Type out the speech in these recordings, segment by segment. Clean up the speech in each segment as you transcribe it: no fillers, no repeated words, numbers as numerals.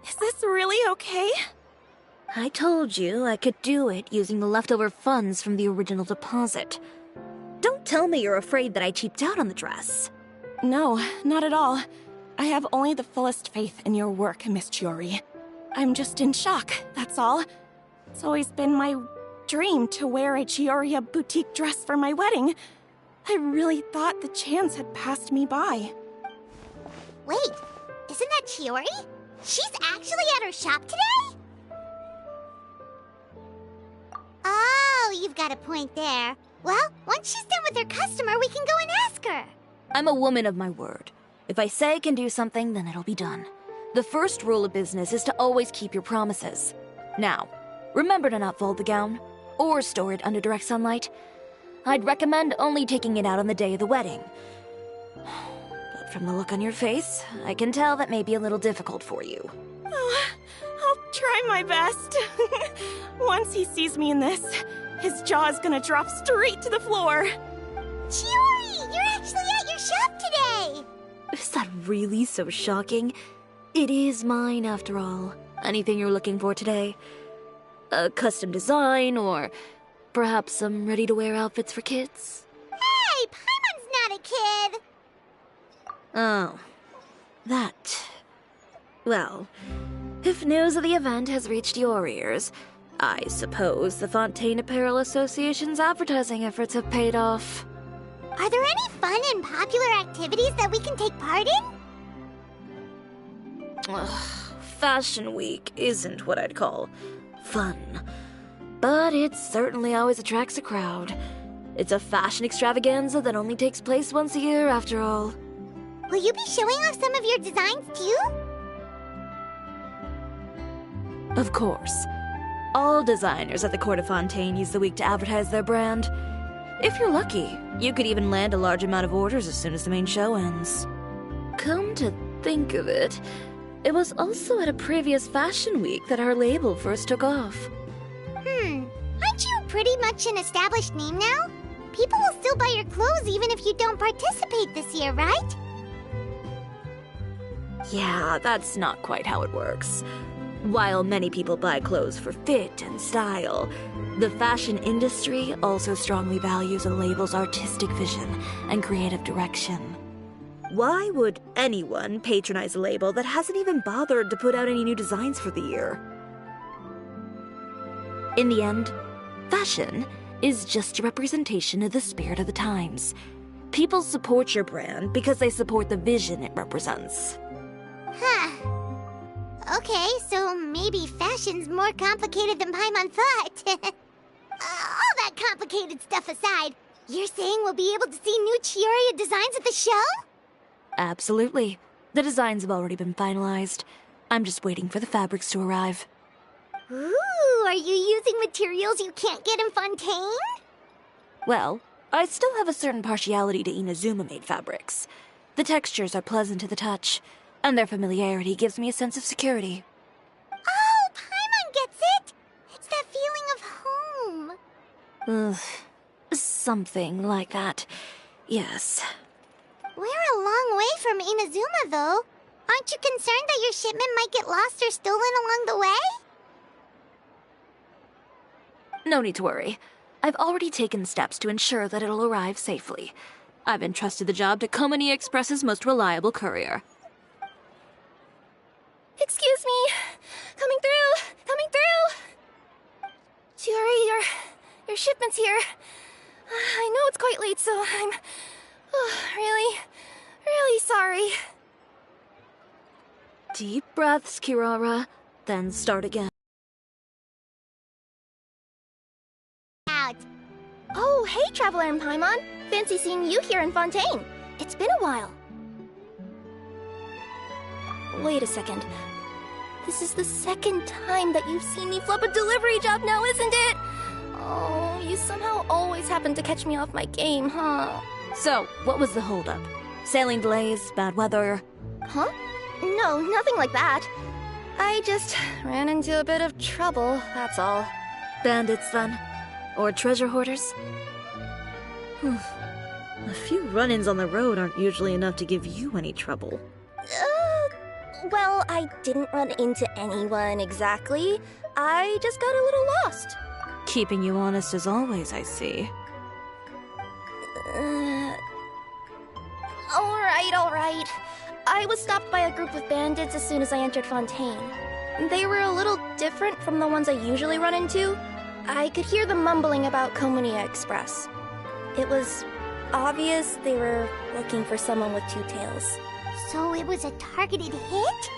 Is this really okay? I told you I could do it using the leftover funds from the original deposit. Don't tell me you're afraid that I cheaped out on the dress. No, not at all. I have only the fullest faith in your work, Miss Chiori. I'm just in shock, that's all. It's always been my dream to wear a Chioria boutique dress for my wedding. I really thought the chance had passed me by. Wait, isn't that Chiori? She's actually at her shop today? Oh, you've got a point there. Well, once she's done with her customer, we can go and ask her. I'm a woman of my word. If I say I can do something, then it'll be done. The first rule of business is to always keep your promises. Now, remember to not fold the gown, or store it under direct sunlight. I'd recommend only taking it out on the day of the wedding. But from the look on your face, I can tell that may be a little difficult for you. Oh, I'll try my best. Once he sees me in this, his jaw is gonna drop straight to the floor. Chiori, you're actually at your shop today! Is that really so shocking? It is mine, after all. Anything you're looking for today? A custom design, or perhaps some ready-to-wear outfits for kids? Hey, Paimon's not a kid! Oh. That. Well, if news of the event has reached your ears, I suppose the Fontaine Apparel Association's advertising efforts have paid off. Are there any fun and popular activities that we can take part in? Ugh, Fashion Week isn't what I'd call fun. But it certainly always attracts a crowd. It's a fashion extravaganza that only takes place once a year, after all. Will you be showing off some of your designs, too? Of course. All designers at the Court of Fontaine use the week to advertise their brand. If you're lucky, you could even land a large amount of orders as soon as the main show ends. Come to think of it, it was also at a previous Fashion Week that our label first took off. Aren't you pretty much an established name now? People will still buy your clothes even if you don't participate this year, right? Yeah, that's not quite how it works. While many people buy clothes for fit and style, the fashion industry also strongly values a label's artistic vision and creative direction. Why would anyone patronize a label that hasn't even bothered to put out any new designs for the year? In the end, fashion is just a representation of the spirit of the times. People support your brand because they support the vision it represents. Huh. Okay, so maybe fashion's more complicated than Paimon thought. All that complicated stuff aside, you're saying we'll be able to see new Chioria designs at the show? Absolutely. The designs have already been finalized. I'm just waiting for the fabrics to arrive. Ooh, are you using materials you can't get in Fontaine? Well, I still have a certain partiality to Inazuma-made fabrics. The textures are pleasant to the touch, and their familiarity gives me a sense of security. Oh, Paimon gets it! It's that feeling of home. Something like that. Yes. We're a long way from Inazuma, though. Aren't you concerned that your shipment might get lost or stolen along the way? No need to worry. I've already taken steps to ensure that it'll arrive safely. I've entrusted the job to Komani Express's most reliable courier. Excuse me! Coming through! Coming through! Chiori, your shipment's here. I know it's quite late, so I'm really sorry. Deep breaths, Kirara, then start again. Out. Oh, hey, Traveler and Paimon. Fancy seeing you here in Fontaine. It's been a while. Wait a second. This is the second time that you've seen me flub a delivery job now, isn't it? Oh, you somehow always happen to catch me off my game, huh? So, what was the holdup? Sailing delays, bad weather? Huh? No, nothing like that. I just ran into a bit of trouble, that's all. Bandits, then? Or treasure hoarders? A few run-ins on the road aren't usually enough to give you any trouble. Well, I didn't run into anyone exactly. I just got a little lost. Keeping you honest as always, I see. Alright. I was stopped by a group of bandits as soon as I entered Fontaine. They were a little different from the ones I usually run into. I could hear them mumbling about Komunia Express. It was obvious they were looking for someone with two tails. So it was a targeted hit?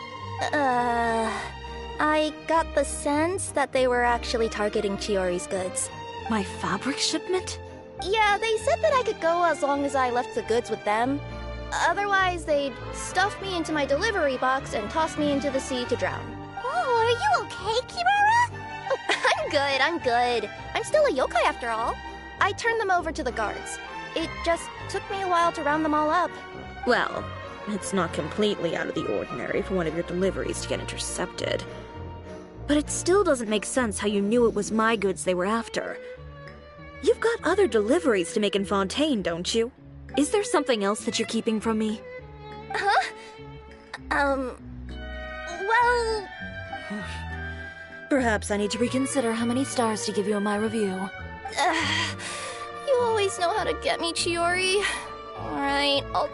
I got the sense that they were actually targeting Chiori's goods. My fabric shipment? Yeah, they said that I could go as long as I left the goods with them. Otherwise, they'd stuff me into my delivery box and toss me into the sea to drown. Oh, are you okay, Kirara? Oh, I'm good. I'm still a yokai after all. I turned them over to the guards. It just took me a while to round them all up. Well, it's not completely out of the ordinary for one of your deliveries to get intercepted. But it still doesn't make sense how you knew it was my goods they were after. You've got other deliveries to make in Fontaine, don't you? Is there something else that you're keeping from me? Huh? Well... Perhaps I need to reconsider how many stars to give you in my review. You always know how to get me, Chiori. Alright, I'll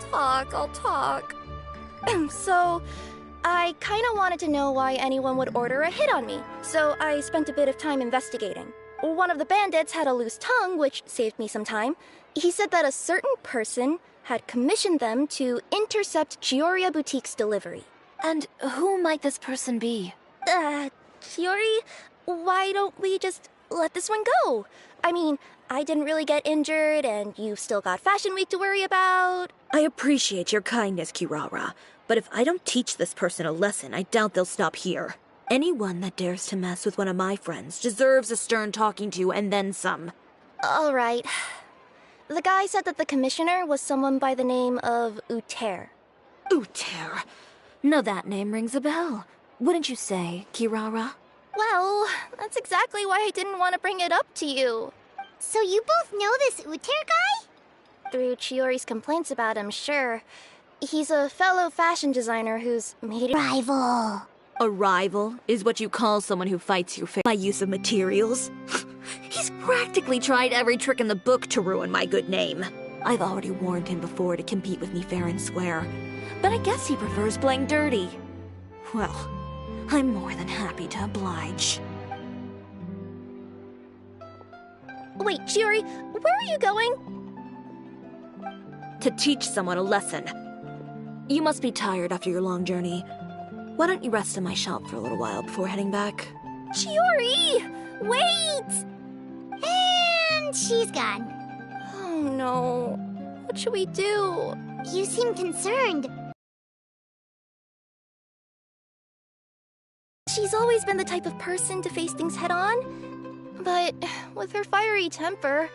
talk. So, I kinda wanted to know why anyone would order a hit on me, so I spent a bit of time investigating. One of the bandits had a loose tongue, which saved me some time. He said that a certain person had commissioned them to intercept Chioria Boutique's delivery. And who might this person be? Chiori, why don't we just let this one go? I mean, I didn't really get injured, and you've still got Fashion Week to worry about. I appreciate your kindness, Kirara, but if I don't teach this person a lesson, I doubt they'll stop here. Anyone that dares to mess with one of my friends deserves a stern talking to and then some. All right. The guy said that the commissioner was someone by the name of Uter. Uter. Now that name rings a bell. Wouldn't you say, Kirara? Well, that's exactly why I didn't want to bring it up to you. So you both know this Uter guy? Through Chiori's complaints about him, sure. He's a fellow fashion designer who's made it... Rival. A rival is what you call someone who fights your my use of materials. He's practically tried every trick in the book to ruin my good name. I've already warned him before to compete with me fair and square, but I guess he prefers playing dirty. Well, I'm more than happy to oblige. Wait, Chiori, where are you going? To teach someone a lesson. You must be tired after your long journey. Why don't you rest in my shop for a little while before heading back? Chiori! Wait! And she's gone. Oh no. What should we do? You seem concerned. She's always been the type of person to face things head on. But with her fiery temper,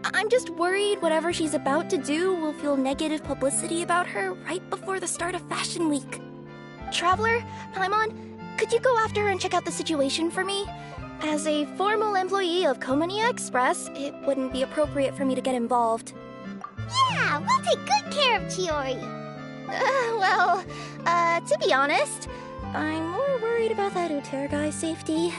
I'm just worried whatever she's about to do will feel negative publicity about her right before the start of Fashion Week. Traveler, Paimon, could you go after her and check out the situation for me? As a formal employee of Komunia Express, it wouldn't be appropriate for me to get involved. Yeah, we'll take good care of Chiori. To be honest, I'm more worried about that Uter guy's safety.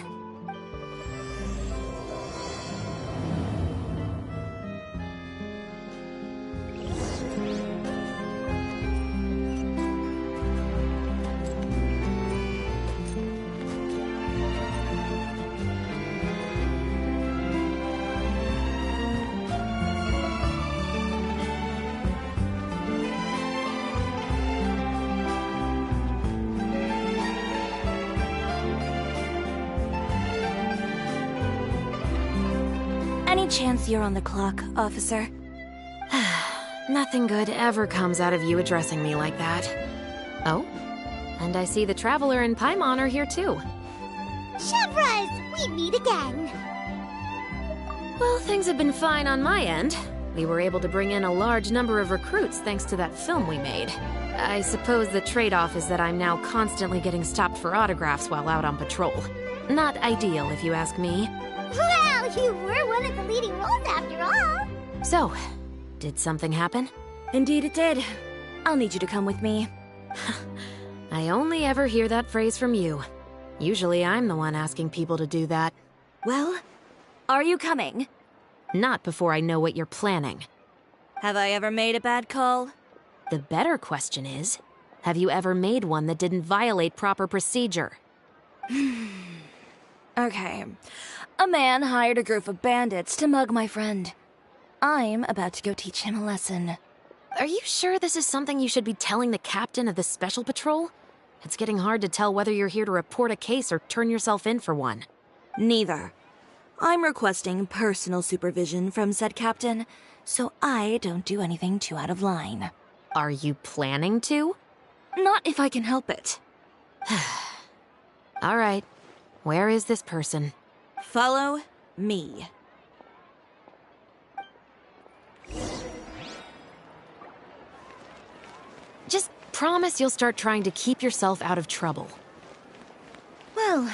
Any chance you're on the clock, officer? Nothing good ever comes out of you addressing me like that. Oh, and I see the Traveler and Paimon are here too. Chevras, we meet again. Well, things have been fine on my end. We were able to bring in a large number of recruits thanks to that film we made. I suppose the trade-off is that I'm now constantly getting stopped for autographs while out on patrol. Not ideal, if you ask me. Well, you were one of the leading roles after all. So, Did something happen? Indeed it did. I'll need you to come with me. I only ever hear that phrase from you. Usually I'm the one asking people to do that. Well, are you coming? Not before I know what you're planning. Have I ever made a bad call? The better question is, have you ever made one that didn't violate proper procedure? Okay. A man hired a group of bandits to mug my friend. I'm about to go teach him a lesson. Are you sure this is something you should be telling the captain of the Special Patrol? It's getting hard to tell whether you're here to report a case or turn yourself in for one. Neither. I'm requesting personal supervision from said captain, so I don't do anything too out of line. Are you planning to? Not if I can help it. All right. Where is this person? Follow me. Just promise you'll start trying to keep yourself out of trouble. Well,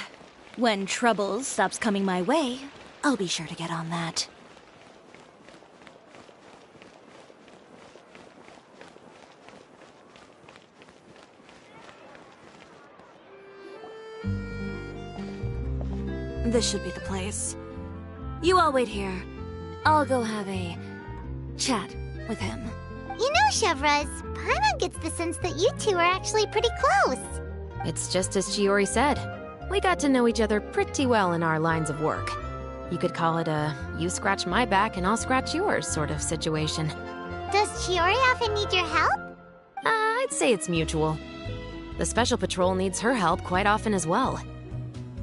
when trouble stops coming my way, I'll be sure to get on that. This should be the place. You all wait here. I'll go have a chat with him. You know, Chevraz, Paimon gets the sense that you two are actually pretty close. It's just as Chiori said. We got to know each other pretty well in our lines of work. You could call it a you scratch my back and I'll scratch yours sort of situation. Does Chiori often need your help? I'd say it's mutual. The Special Patrol needs her help quite often as well.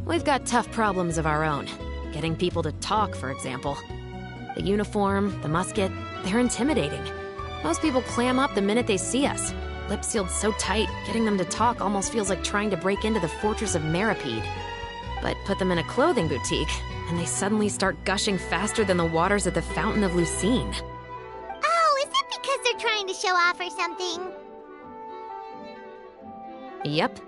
We've got tough problems of our own. Getting people to talk, for example. The uniform, the musket, they're intimidating. Most people clam up the minute they see us. Lips sealed so tight, getting them to talk almost feels like trying to break into the fortress of Meripede. But put them in a clothing boutique, and they suddenly start gushing faster than the waters at the Fountain of Lucine. Oh, is it because they're trying to show off or something? Yep.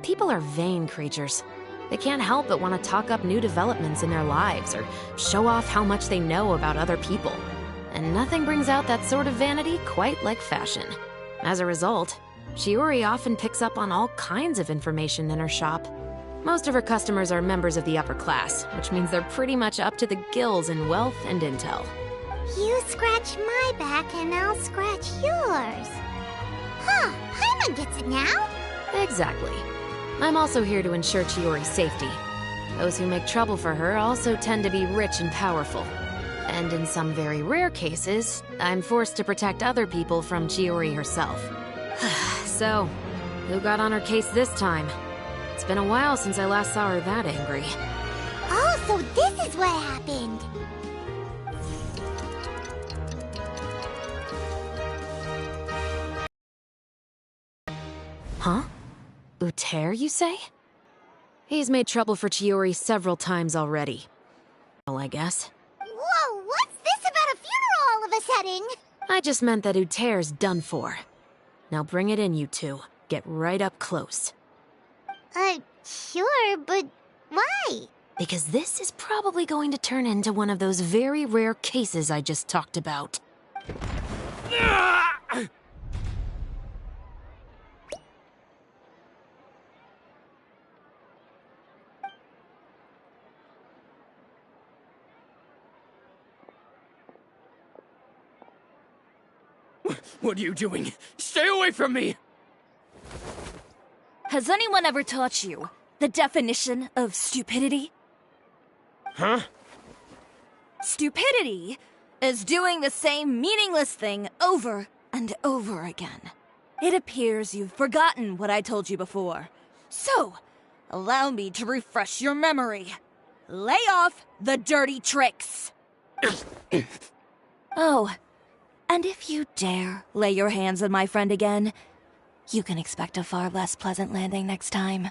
People are vain creatures. They can't help but want to talk up new developments in their lives or show off how much they know about other people. And nothing brings out that sort of vanity quite like fashion. As a result, Chiori often picks up on all kinds of information in her shop. Most of her customers are members of the upper class, which means they're pretty much up to the gills in wealth and intel. You scratch my back and I'll scratch yours. Huh, Paimon gets it now. Exactly. I'm also here to ensure Chiori's safety. Those who make trouble for her also tend to be rich and powerful. And in some very rare cases, I'm forced to protect other people from Chiori herself. So, who got on her case this time? It's been a while since I last saw her that angry. Oh, so this is what happened. Huh? Uter, you say? He's made trouble for Chiori several times already. Well, I guess. Whoa, what's this about a funeral all of a sudden? I just meant that Uter's done for. Now bring it in, you two. Get right up close. Sure, but why? Because this is probably going to turn into one of those very rare cases I just talked about. What are you doing? Stay away from me! Has anyone ever taught you the definition of stupidity? Huh? Stupidity is doing the same meaningless thing over and over again. It appears you've forgotten what I told you before. So, allow me to refresh your memory. Lay off the dirty tricks. Oh, and if you dare lay your hands on my friend again, you can expect a far less pleasant landing next time.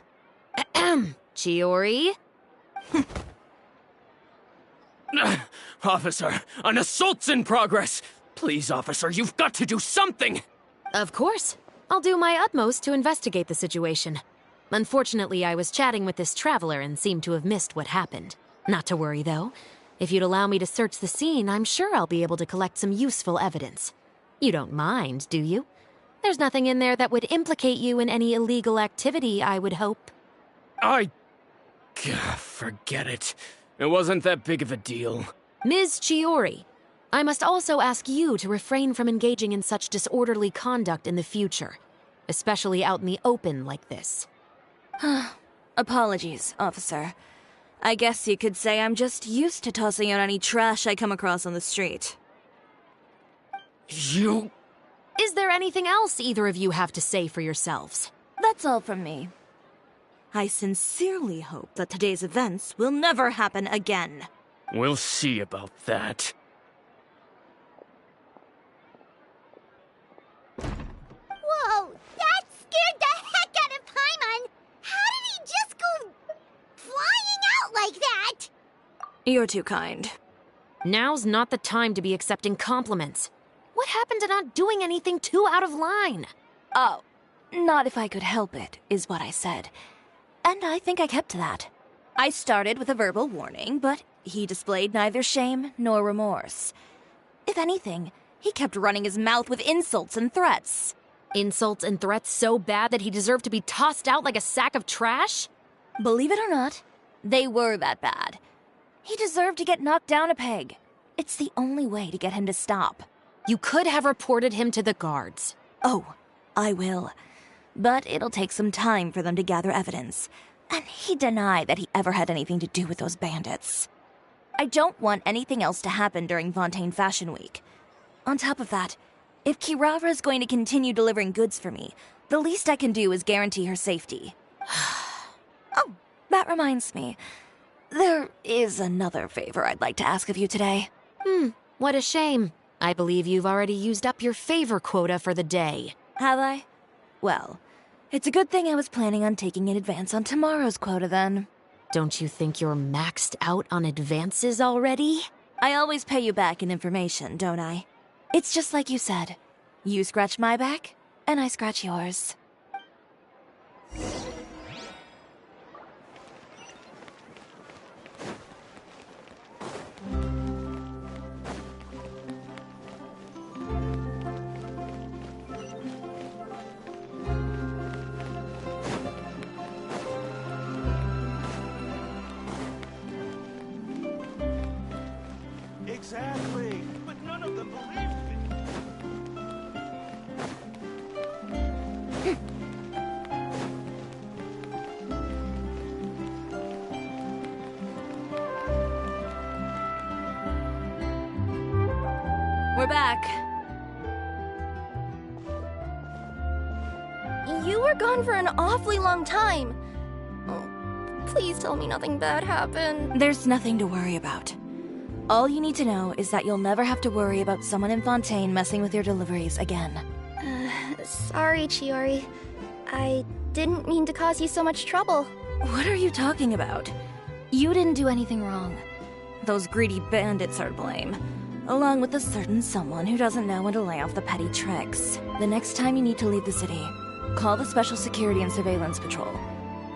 Chiori? Officer, an assault's in progress! Please, officer, you've got to do something! Of course. I'll do my utmost to investigate the situation. Unfortunately, I was chatting with this traveler and seemed to have missed what happened. Not to worry, though. If you'd allow me to search the scene, I'm sure I'll be able to collect some useful evidence. You don't mind, do you? There's nothing in there that would implicate you in any illegal activity, I would hope. Forget it. It wasn't that big of a deal. Ms. Chiori, I must also ask you to refrain from engaging in such disorderly conduct in the future, especially out in the open like this. Apologies, officer. I guess you could say I'm just used to tossing out any trash I come across on the street. You... Is there anything else either of you have to say for yourselves? That's all from me. I sincerely hope that today's events will never happen again. We'll see about that. Whoa, that scared the heck out of Paimon! How did he just go flying out like that? You're too kind. Now's not the time to be accepting compliments. What happened to not doing anything too out of line? Oh, not if I could help it, is what I said. And I think I kept to that. I started with a verbal warning, but he displayed neither shame nor remorse. If anything, he kept running his mouth with insults and threats. Insults and threats so bad that he deserved to be tossed out like a sack of trash? Believe it or not, they were that bad. He deserved to get knocked down a peg. It's the only way to get him to stop. You could have reported him to the guards. Oh, I will. But it'll take some time for them to gather evidence. And he denied that he ever had anything to do with those bandits. I don't want anything else to happen during Fontaine Fashion Week. On top of that, if Kirara is going to continue delivering goods for me, the least I can do is guarantee her safety. Oh, that reminds me. There is another favor I'd like to ask of you today. What a shame. I believe you've already used up your favor quota for the day. Have I? Well, it's a good thing I was planning on taking an advance on tomorrow's quota then. Don't you think you're maxed out on advances already? I always pay you back in information, don't I? It's just like you said. You scratch my back, and I scratch yours. Exactly, but none of them believed me. We're back. You were gone for an awfully long time. Oh, please tell me nothing bad happened. There's nothing to worry about. All you need to know is that you'll never have to worry about someone in Fontaine messing with your deliveries again. Sorry, Chiori. I didn't mean to cause you so much trouble. What are you talking about? You didn't do anything wrong. Those greedy bandits are to blame, along with a certain someone who doesn't know when to lay off the petty tricks. The next time you need to leave the city, call the Special Security and Surveillance Patrol.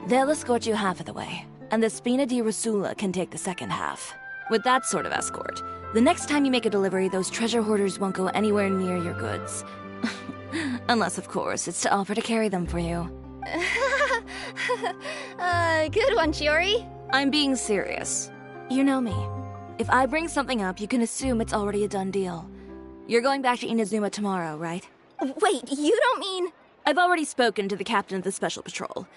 They'll escort you half of the way, and the Spina di Rosula can take the second half. With that sort of escort, the next time you make a delivery, those treasure hoarders won't go anywhere near your goods. Unless, of course, it's to offer to carry them for you. Good one, Chiori. I'm being serious. You know me. If I bring something up, you can assume it's already a done deal. You're going back to Inazuma tomorrow, right? Wait, you don't mean... I've already spoken to the captain of the Special Patrol.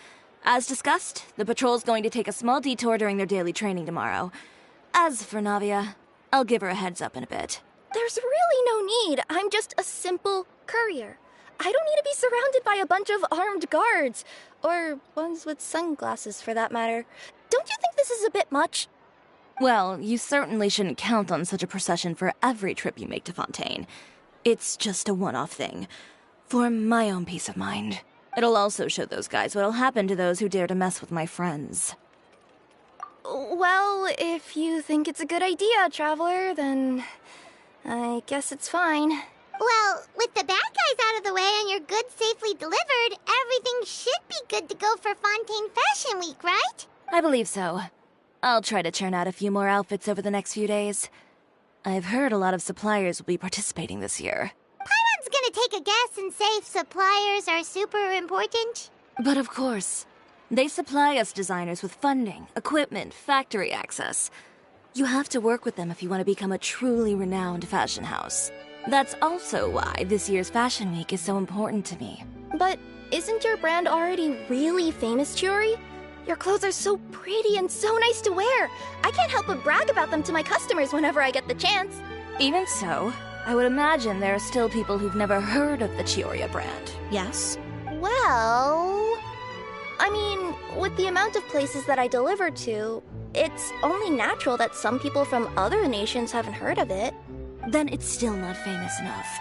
As discussed, the patrol's going to take a small detour during their daily training tomorrow. As for Navia, I'll give her a heads up in a bit. There's really no need. I'm just a simple courier. I don't need to be surrounded by a bunch of armed guards. Or ones with sunglasses, for that matter. Don't you think this is a bit much? Well, you certainly shouldn't count on such a procession for every trip you make to Fontaine. It's just a one-off thing. For my own peace of mind. It'll also show those guys what'll happen to those who dare to mess with my friends. Well, if you think it's a good idea, Traveler, then I guess it's fine. Well, with the bad guys out of the way and your goods safely delivered, everything should be good to go for Fontaine Fashion Week, right? I believe so. I'll try to churn out a few more outfits over the next few days. I've heard a lot of suppliers will be participating this year. Paimon's gonna take a guess and say suppliers are super important. But of course, they supply us designers with funding, equipment, factory access. You have to work with them if you want to become a truly renowned fashion house. That's also why this year's Fashion Week is so important to me. But isn't your brand already really famous, Chiori? Your clothes are so pretty and so nice to wear. I can't help but brag about them to my customers whenever I get the chance. Even so, I would imagine there are still people who've never heard of the Cisoria brand, yes? Well, I mean, with the amount of places that I deliver to, it's only natural that some people from other nations haven't heard of it. Then it's still not famous enough.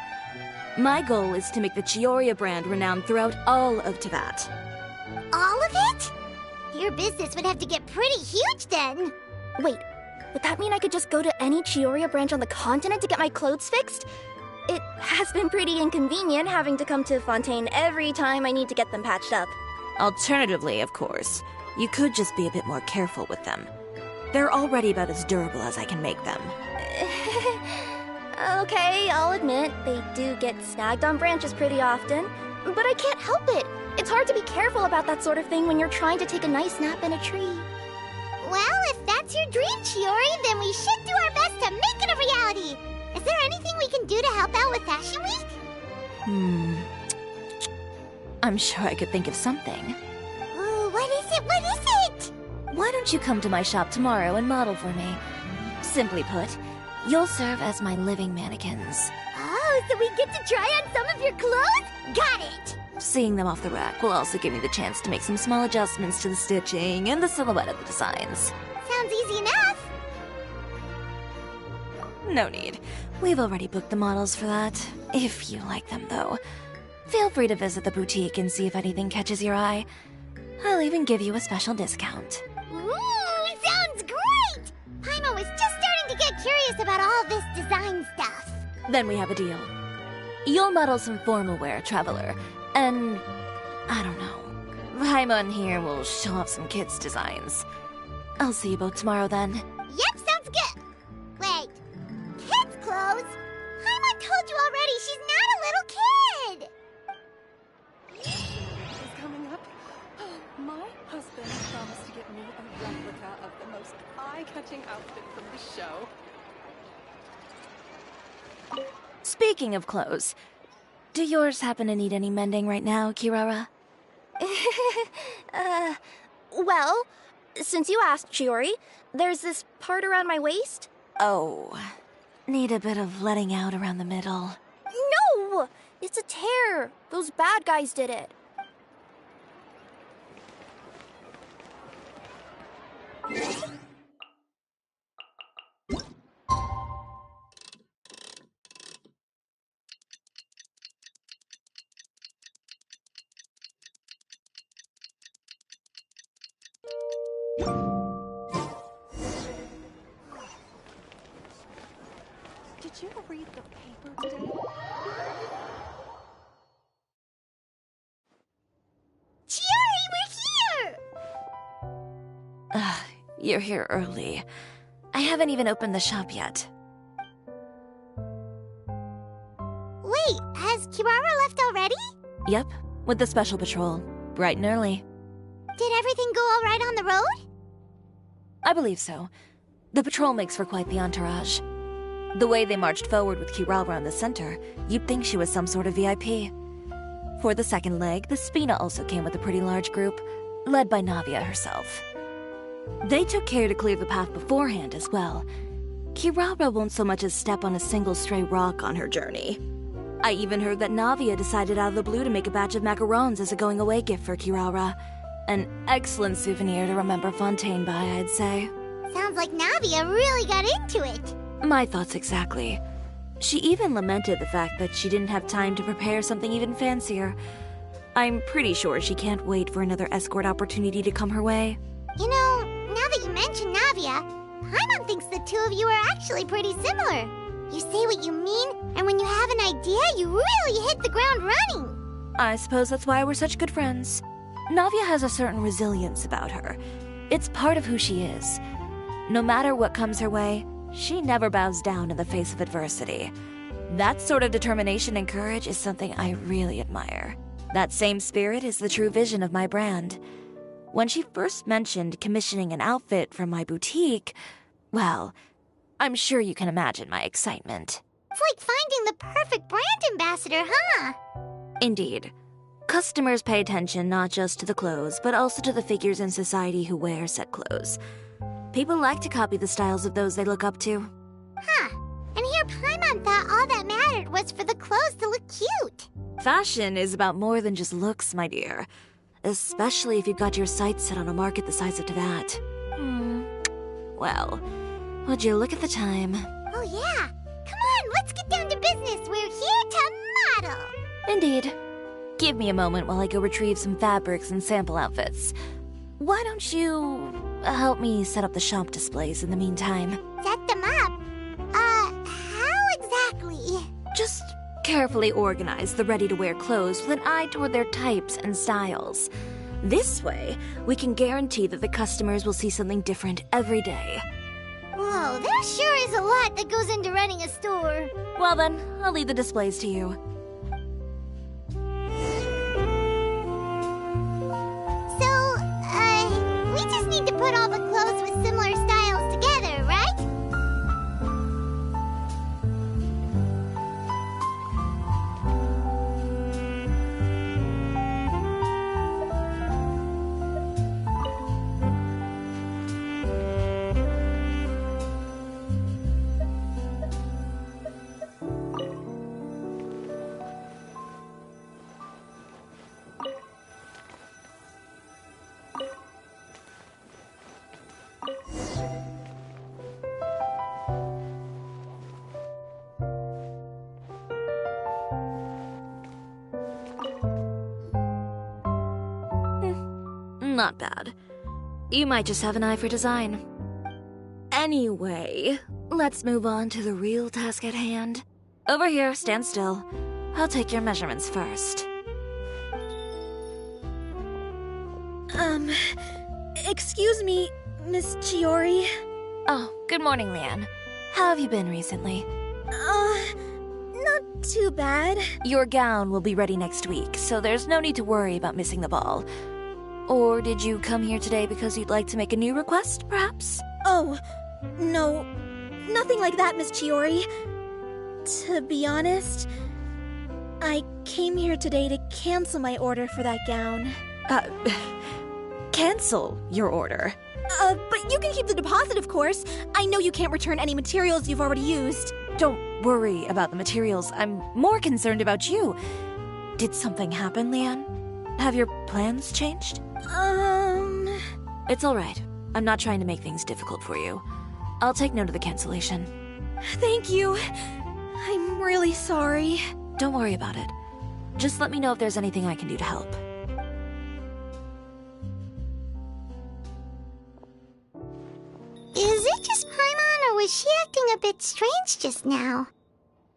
My goal is to make the Cisoria brand renowned throughout all of Teyvat. All of it? Your business would have to get pretty huge then. Wait, would that mean I could just go to any Chioria branch on the continent to get my clothes fixed? It has been pretty inconvenient having to come to Fontaine every time I need to get them patched up. Alternatively, of course, you could just be a bit more careful with them. They're already about as durable as I can make them. Okay, I'll admit, they do get snagged on branches pretty often, but I can't help it. It's hard to be careful about that sort of thing when you're trying to take a nice nap in a tree. Well, if that's your dream, Chiori, then we should do our best to make it a reality. Is there anything we can do to help out with Fashion Week? I'm sure I could think of something. Ooh, what is it? What is it? Why don't you come to my shop tomorrow and model for me? Simply put, you'll serve as my living mannequins. Oh, so we get to try on some of your clothes? Got it! Seeing them off the rack will also give me the chance to make some small adjustments to the stitching and the silhouette of the designs. Sounds easy enough. No need. We've already booked the models for that. If you like them, though. Feel free to visit the boutique and see if anything catches your eye. I'll even give you a special discount. Ooh, sounds great! Paimon was just starting to get curious about all this design stuff. Then we have a deal. You'll model some formal wear, Traveler. And, I don't know, Paimon here will show off some kids' designs. I'll see you both tomorrow then. Yep, sounds good. Wait, kids' clothes? Paimon told you already she's not a little kid. Is coming up. My husband promised to get me a replica of the most eye-catching outfit from the show. Speaking of clothes, do yours happen to need any mending right now, Kirara? Well, since you asked, Chiori, there's this part around my waist. Oh, need a bit of letting out around the middle. No! It's a tear. Those bad guys did it. Did you read the paper today? Chiori, we're here! You're here early. I haven't even opened the shop yet. Wait, has Kirara left already? Yep, with the special patrol. Bright and early. Did everything go all right on the road? I believe so. The patrol makes for quite the entourage. The way they marched forward with Kirara in the center, you'd think she was some sort of VIP. For the second leg, the Spina also came with a pretty large group, led by Navia herself. They took care to clear the path beforehand as well. Kirara won't so much as step on a single stray rock on her journey. I even heard that Navia decided out of the blue to make a batch of macarons as a going-away gift for Kirara. An excellent souvenir to remember Fontaine by, I'd say. Sounds like Navia really got into it. My thoughts exactly. She even lamented the fact that she didn't have time to prepare something even fancier. I'm pretty sure she can't wait for another escort opportunity to come her way. You know, now that you mention Navia, Paimon thinks the two of you are actually pretty similar. You say what you mean, and when you have an idea, you really hit the ground running. I suppose that's why we're such good friends. Navia has a certain resilience about her. It's part of who she is. No matter what comes her way, she never bows down in the face of adversity. That sort of determination and courage is something I really admire. That same spirit is the true vision of my brand. When she first mentioned commissioning an outfit from my boutique, well, I'm sure you can imagine my excitement. It's like finding the perfect brand ambassador, huh? Indeed. Customers pay attention not just to the clothes, but also to the figures in society who wear said clothes. People like to copy the styles of those they look up to. Huh. And here Paimon thought all that mattered was for the clothes to look cute. Fashion is about more than just looks, my dear. Especially if you've got your sights set on a market the size of Teyvat. Well, would you look at the time? Oh yeah. Come on, let's get down to business. We're here to model. Indeed. Give me a moment while I go retrieve some fabrics and sample outfits. Why don't you help me set up the shop displays in the meantime? Set them up? How exactly? Just carefully organize the ready-to-wear clothes with an eye toward their types and styles. This way, we can guarantee that the customers will see something different every day. Whoa, there sure is a lot that goes into running a store. Well then, I'll leave the displays to you. We just need to put all the clothes with similar styles together, right? Not bad. You might just have an eye for design. Anyway, let's move on to the real task at hand. Over here, stand still. I'll take your measurements first. Excuse me, Miss Chiori. Oh, good morning, Leanne. How have you been recently? Not too bad. Your gown will be ready next week, so there's no need to worry about missing the ball. Or did you come here today because you'd like to make a new request, perhaps? Oh, no. Nothing like that, Miss Chiori. To be honest, I came here today to cancel my order for that gown. Cancel your order? But you can keep the deposit, of course. I know you can't return any materials you've already used. Don't worry about the materials. I'm more concerned about you. Did something happen, Leanne? Have your plans changed? It's all right. I'm not trying to make things difficult for you. I'll take note of the cancellation. Thank you. I'm really sorry. Don't worry about it. Just let me know if there's anything I can do to help. Is it just Paimon, or was she acting a bit strange just now?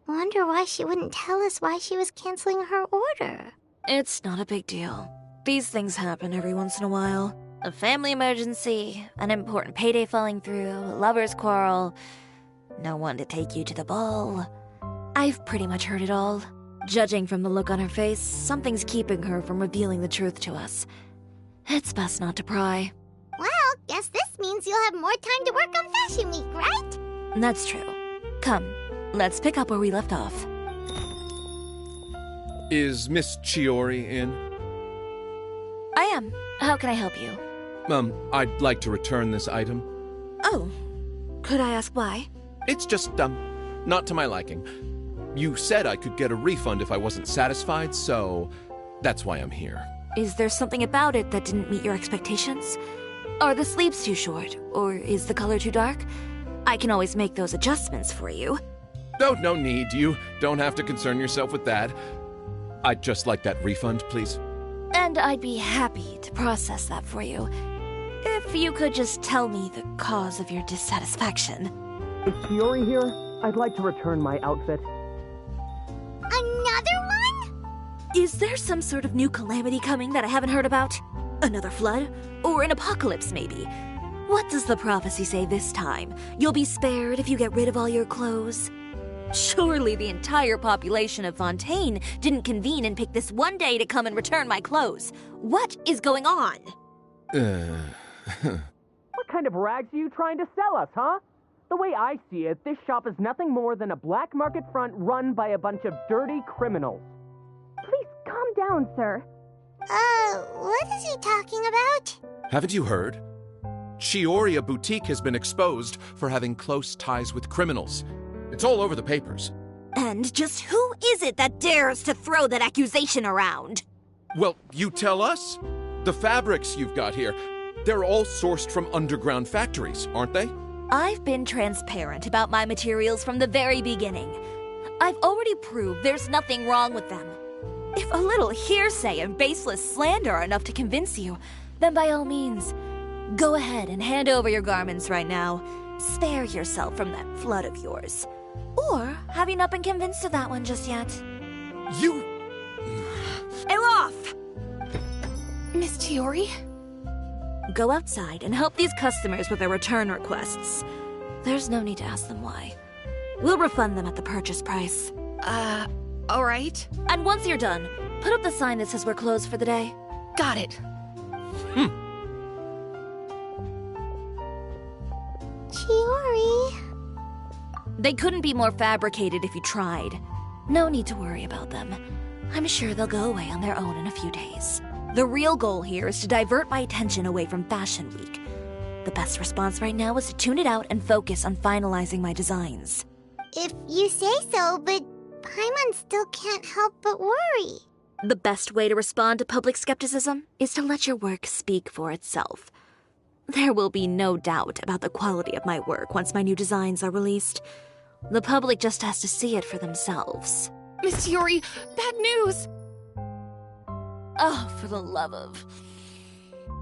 Wonder why she wouldn't tell us why she was canceling her order. It's not a big deal. These things happen every once in a while. A family emergency, an important payday falling through, a lover's quarrel, no one to take you to the ball. I've pretty much heard it all. Judging from the look on her face, something's keeping her from revealing the truth to us. It's best not to pry. Well, guess this means you'll have more time to work on Fashion Week, right? That's true. Come, let's pick up where we left off. Is Miss Chiori in? I am. How can I help you? I'd like to return this item. Oh, could I ask why? It's just, not to my liking. You said I could get a refund if I wasn't satisfied, so that's why I'm here. Is there something about it that didn't meet your expectations? Are the sleeves too short, or is the color too dark? I can always make those adjustments for you. No need. You don't have to concern yourself with that. I'd just like that refund, please. And I'd be happy to process that for you. If you could just tell me the cause of your dissatisfaction. Is Chiori here? I'd like to return my outfit. Another one? Is there some sort of new calamity coming that I haven't heard about? Another flood? Or an apocalypse, maybe? What does the prophecy say this time? You'll be spared if you get rid of all your clothes? Surely the entire population of Fontaine didn't convene and pick this one day to come and return my clothes. What is going on? What kind of rags are you trying to sell us, huh? The way I see it, this shop is nothing more than a black market front run by a bunch of dirty criminals. Please calm down, sir. What is he talking about? Haven't you heard? Chiori Boutique has been exposed for having close ties with criminals. It's all over the papers. And just who is it that dares to throw that accusation around? Well, you tell us. The fabrics you've got here, they're all sourced from underground factories, aren't they? I've been transparent about my materials from the very beginning. I've already proved there's nothing wrong with them. If a little hearsay and baseless slander are enough to convince you, then by all means, go ahead and hand over your garments right now. Spare yourself from that flood of yours. Or have you not been convinced of that one just yet? You... Elof! Miss Chiori? Go outside and help these customers with their return requests. There's no need to ask them why. We'll refund them at the purchase price. Alright. And once you're done, put up the sign that says we're closed for the day. Got it. Chiori. They couldn't be more fabricated if you tried. No need to worry about them. I'm sure they'll go away on their own in a few days. The real goal here is to divert my attention away from Fashion Week. The best response right now is to tune it out and focus on finalizing my designs. If you say so, but Paimon still can't help but worry. The best way to respond to public skepticism is to let your work speak for itself. There will be no doubt about the quality of my work once my new designs are released. The public just has to see it for themselves. Miss Chiori, bad news! Oh, for the love of...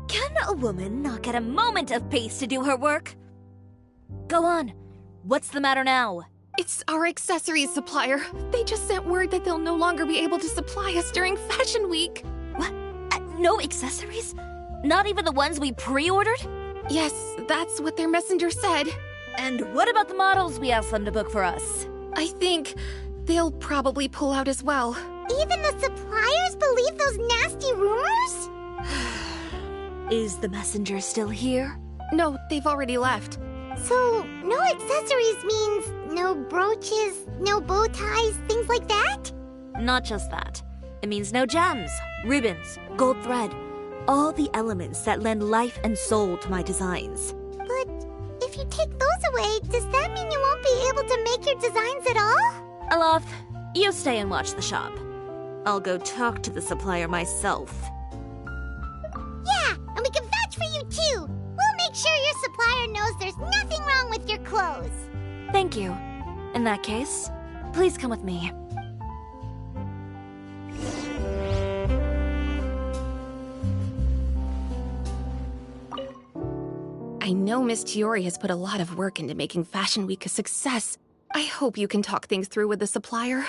Can a woman not get a moment of peace to do her work? Go on. What's the matter now? It's our accessories supplier. They just sent word that they'll no longer be able to supply us during Fashion Week. What? No accessories? Not even the ones we pre-ordered? Yes, that's what their messenger said. And what about the models we asked them to book for us? I think they'll probably pull out as well. Even the suppliers believe those nasty rumors? Is the messenger still here? No, they've already left. So, no accessories means no brooches, no bow ties, things like that? Not just that. It means no gems, ribbons, gold thread. All the elements that lend life and soul to my designs. But if you take those away, does that mean you won't be able to make your designs at all? Elof, you stay and watch the shop. I'll go talk to the supplier myself. Yeah, and we can vouch for you too. We'll make sure your supplier knows there's nothing wrong with your clothes. Thank you. In that case, please come with me. I know Miss Chiori has put a lot of work into making Fashion Week a success. I hope you can talk things through with the supplier.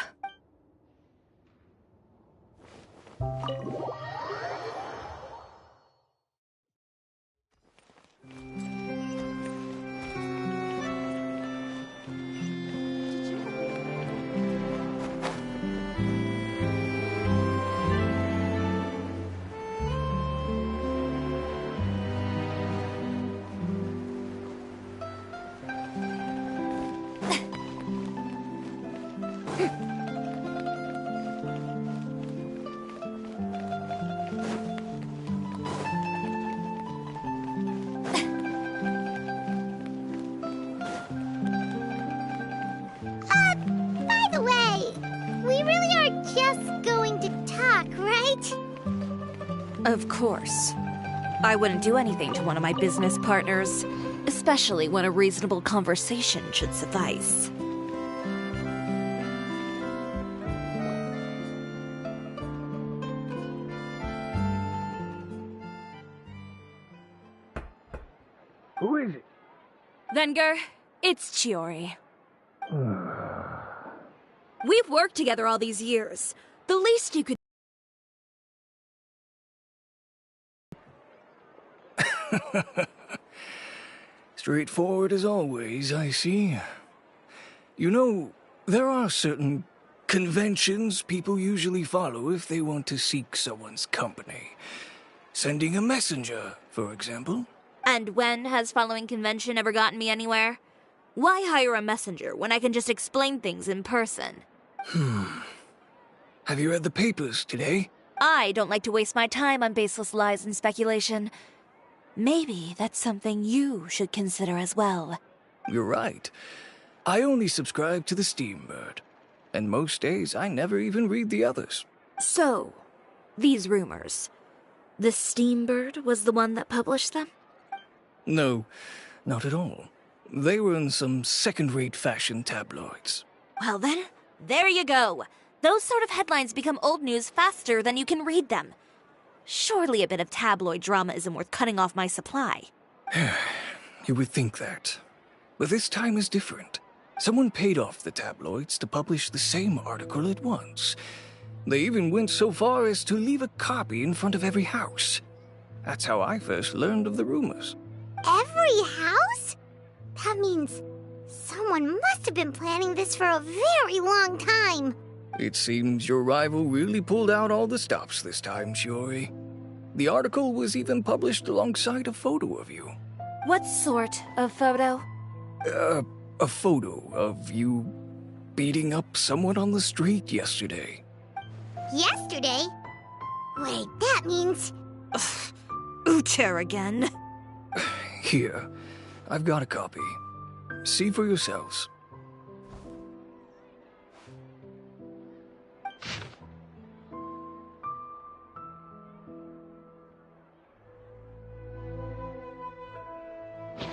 By the way, we really are just going to talk, right? Of course. I wouldn't do anything to one of my business partners, especially when a reasonable conversation should suffice. Who is it? Venger, it's Chiori. We've worked together all these years. The least you could... Straightforward as always, I see. You know, there are certain conventions people usually follow if they want to seek someone's company. Sending a messenger, for example. And when has following convention ever gotten me anywhere? Why hire a messenger when I can just explain things in person? Have you read the papers today? I don't like to waste my time on baseless lies and speculation. Maybe that's something you should consider as well. You're right. I only subscribe to the Steambird. And most days I never even read the others. So, these rumors. The Steambird was the one that published them? No, not at all. They were in some second-rate fashion tabloids. Well then, there you go. Those sort of headlines become old news faster than you can read them. Surely a bit of tabloid drama isn't worth cutting off my supply. You would think that. But this time is different. Someone paid off the tabloids to publish the same article at once. They even went so far as to leave a copy in front of every house. That's how I first learned of the rumors. Every house? That means someone must have been planning this for a very long time. It seems your rival really pulled out all the stops this time, Chiori. The article was even published alongside a photo of you. What sort of photo? A photo of you beating up someone on the street yesterday. Yesterday? Wait, that means... Uter again. Here, I've got a copy. See for yourselves.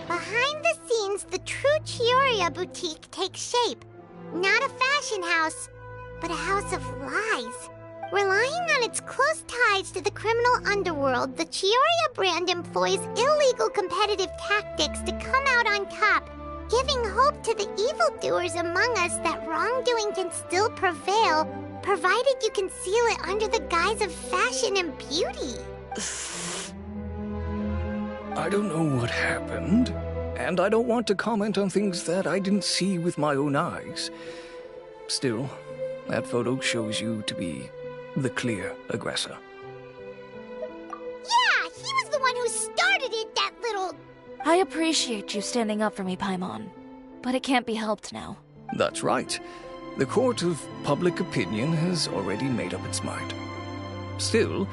Behind the scenes, the true Cisoria boutique takes shape. Not a fashion house, but a house of lies. Relying on its close ties to the criminal underworld, the Cisoria brand employs illegal competitive tactics to come out on top, giving hope to the evildoers among us that wrongdoing can still prevail, provided you conceal it under the guise of fashion and beauty. I don't know what happened, and I don't want to comment on things that I didn't see with my own eyes. Still, that photo shows you to be the clear aggressor. Yeah, he was the one who started it, that little... I appreciate you standing up for me, Paimon, but it can't be helped now. That's right. The court of public opinion has already made up its mind. Still,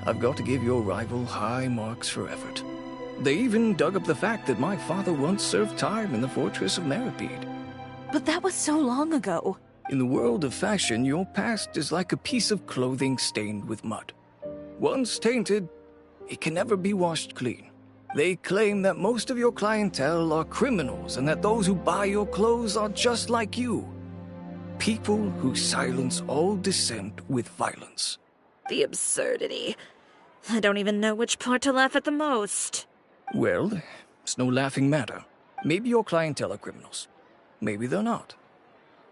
I've got to give your rival high marks for effort. They even dug up the fact that my father once served time in the fortress of Meripede. But that was so long ago. In the world of fashion, your past is like a piece of clothing stained with mud. Once tainted, it can never be washed clean. They claim that most of your clientele are criminals and that those who buy your clothes are just like you. People who silence all dissent with violence. The absurdity. I don't even know which part to laugh at the most. Well, it's no laughing matter. Maybe your clientele are criminals. Maybe they're not.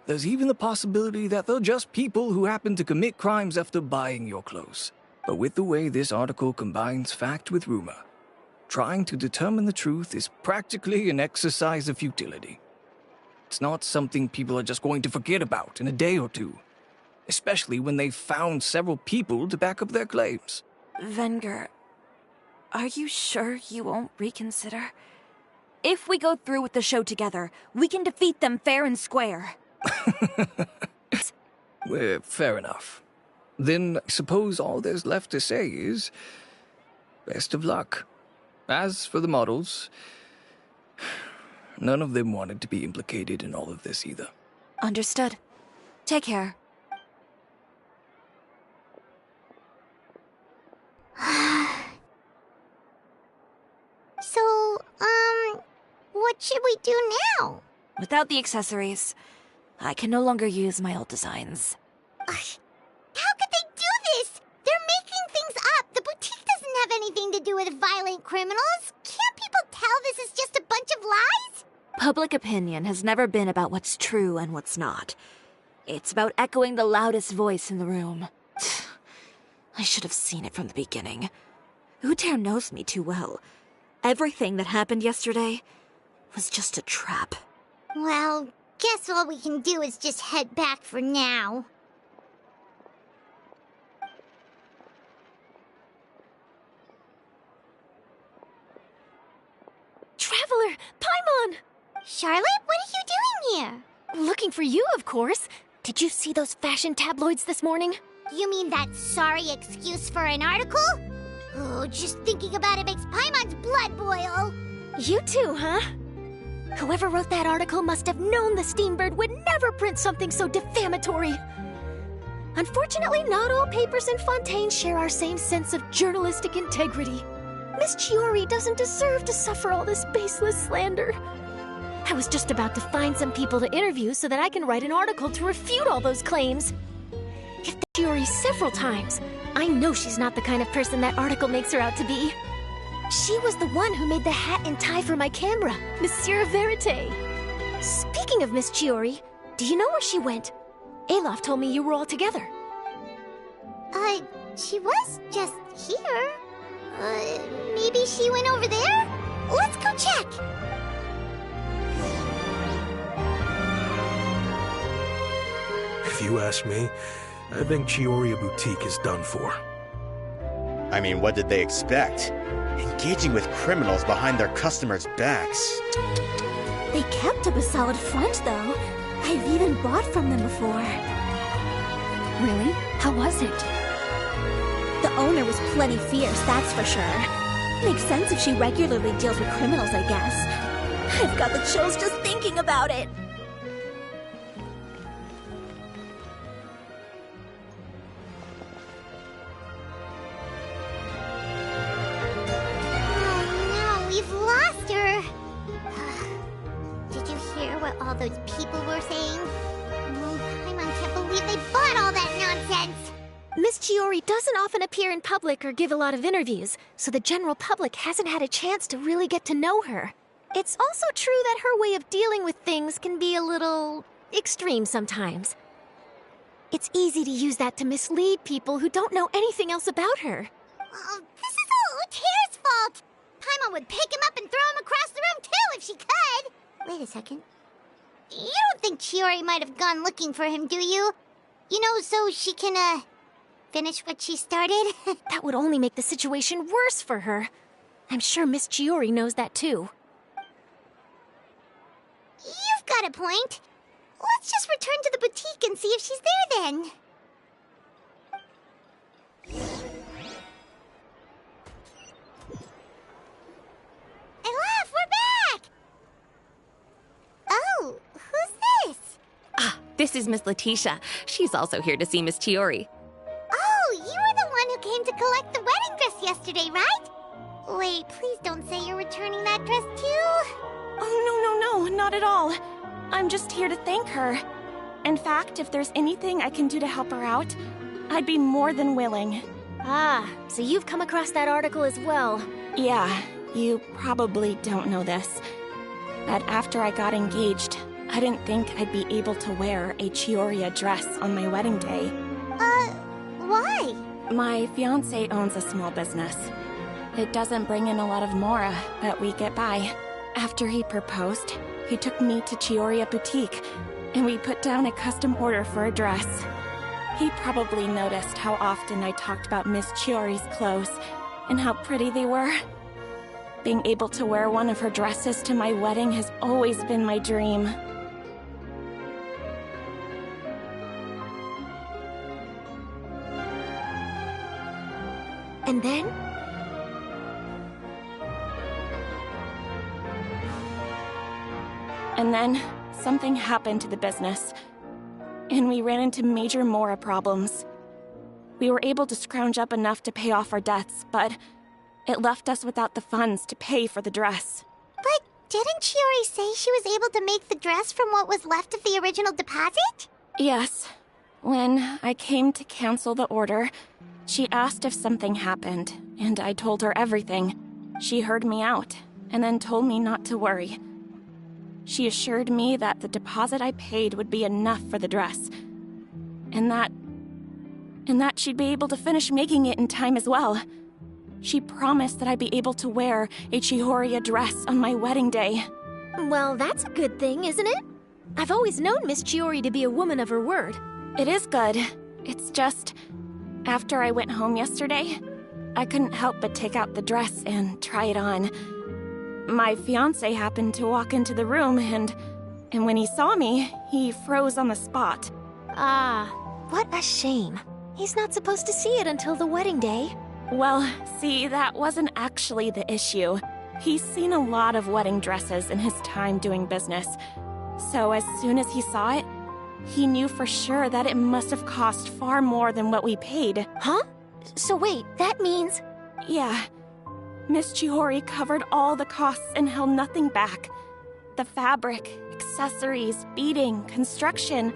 There's even the possibility that they're just people who happen to commit crimes after buying your clothes. But with the way this article combines fact with rumor, trying to determine the truth is practically an exercise of futility. It's not something people are just going to forget about in a day or two, especially when they've found several people to back up their claims. Venger, are you sure you won't reconsider? If we go through with the show together, we can defeat them fair and square. Well, fair enough. Then I suppose all there's left to say is, best of luck. As for the models, none of them wanted to be implicated in all of this either. Understood. Take care. So, what should we do now? Without the accessories, I can no longer use my old designs. How could they do this? They're making things up. The boutique doesn't have anything to do with violent criminals. Can't people tell this is just a bunch of lies? Public opinion has never been about what's true and what's not. It's about echoing the loudest voice in the room. I should have seen it from the beginning. Uter knows me too well. Everything that happened yesterday, was just a trap. Well, guess all we can do is just head back for now. Traveler! Paimon! Charlotte, what are you doing here? Looking for you, of course. Did you see those fashion tabloids this morning? You mean that sorry excuse for an article? Oh, just thinking about it makes Paimon's blood boil. You too, huh? Whoever wrote that article must have known the Steambird would never print something so defamatory. Unfortunately, not all papers in Fontaine share our same sense of journalistic integrity. Miss Chiori doesn't deserve to suffer all this baseless slander. I was just about to find some people to interview so that I can write an article to refute all those claims. If the Chiori several times, I know she's not the kind of person that article makes her out to be. She was the one who made the hat and tie for my camera, Monsieur Verite. Speaking of Miss Chiori, do you know where she went? Alof told me you were all together. She was just here. Maybe she went over there? Let's go check! If you ask me, I think Cisoria Boutique is done for. I mean, what did they expect? Engaging with criminals behind their customers' backs. They kept up a solid front, though. I've even bought from them before. Really? How was it? The owner was plenty fierce, that's for sure. Makes sense if she regularly deals with criminals, I guess. I've got the chills just thinking about it. All those people were saying. Paimon can't believe they bought all that nonsense. Miss Chiori doesn't often appear in public or give a lot of interviews, so the general public hasn't had a chance to really get to know her. It's also true that her way of dealing with things can be a little extreme sometimes. It's easy to use that to mislead people who don't know anything else about her. Oh, this is all Uter's fault. Paimon would pick him up and throw him across the room too if she could. Wait a second. You don't think Chiori might have gone looking for him, do you? You know, so she can, finish what she started? That would only make the situation worse for her. I'm sure Miss Chiori knows that too. You've got a point. Let's just return to the boutique and see if she's there then. Alof, we're back! Oh, who's this? Ah, this is Miss Letitia. She's also here to see Miss Chiori. Oh, you were the one who came to collect the wedding dress yesterday, right? Wait, please don't say you're returning that dress too. Oh, no, not at all. I'm just here to thank her. In fact, if there's anything I can do to help her out, I'd be more than willing. Ah, so you've come across that article as well. Yeah, you probably don't know this. But after I got engaged, I didn't think I'd be able to wear a Chioria dress on my wedding day. Why? My fiancé owns a small business. It doesn't bring in a lot of mora, but we get by. After he proposed, he took me to Chioria Boutique, and we put down a custom order for a dress. He probably noticed how often I talked about Miss Chiori's clothes, and how pretty they were. Being able to wear one of her dresses to my wedding has always been my dream. And then? And then, something happened to the business, and we ran into major mora problems. We were able to scrounge up enough to pay off our debts, but it left us without the funds to pay for the dress. But didn't Chiori say she was able to make the dress from what was left of the original deposit? Yes. When I came to cancel the order, she asked if something happened, and I told her everything. She heard me out, and then told me not to worry. She assured me that the deposit I paid would be enough for the dress, and that she'd be able to finish making it in time as well. She promised that I'd be able to wear a Chihoria dress on my wedding day. Well, that's a good thing, isn't it? I've always known Miss Chiori to be a woman of her word. It is good. It's just, after I went home yesterday, I couldn't help but take out the dress and try it on. My fiancé happened to walk into the room and when he saw me, he froze on the spot. Ah, what a shame. He's not supposed to see it until the wedding day. Well, see, that wasn't actually the issue. He's seen a lot of wedding dresses in his time doing business. So as soon as he saw it, he knew for sure that it must have cost far more than what we paid. Huh? So wait, that means... Yeah. Miss Chiori covered all the costs and held nothing back. The fabric, accessories, beading, construction.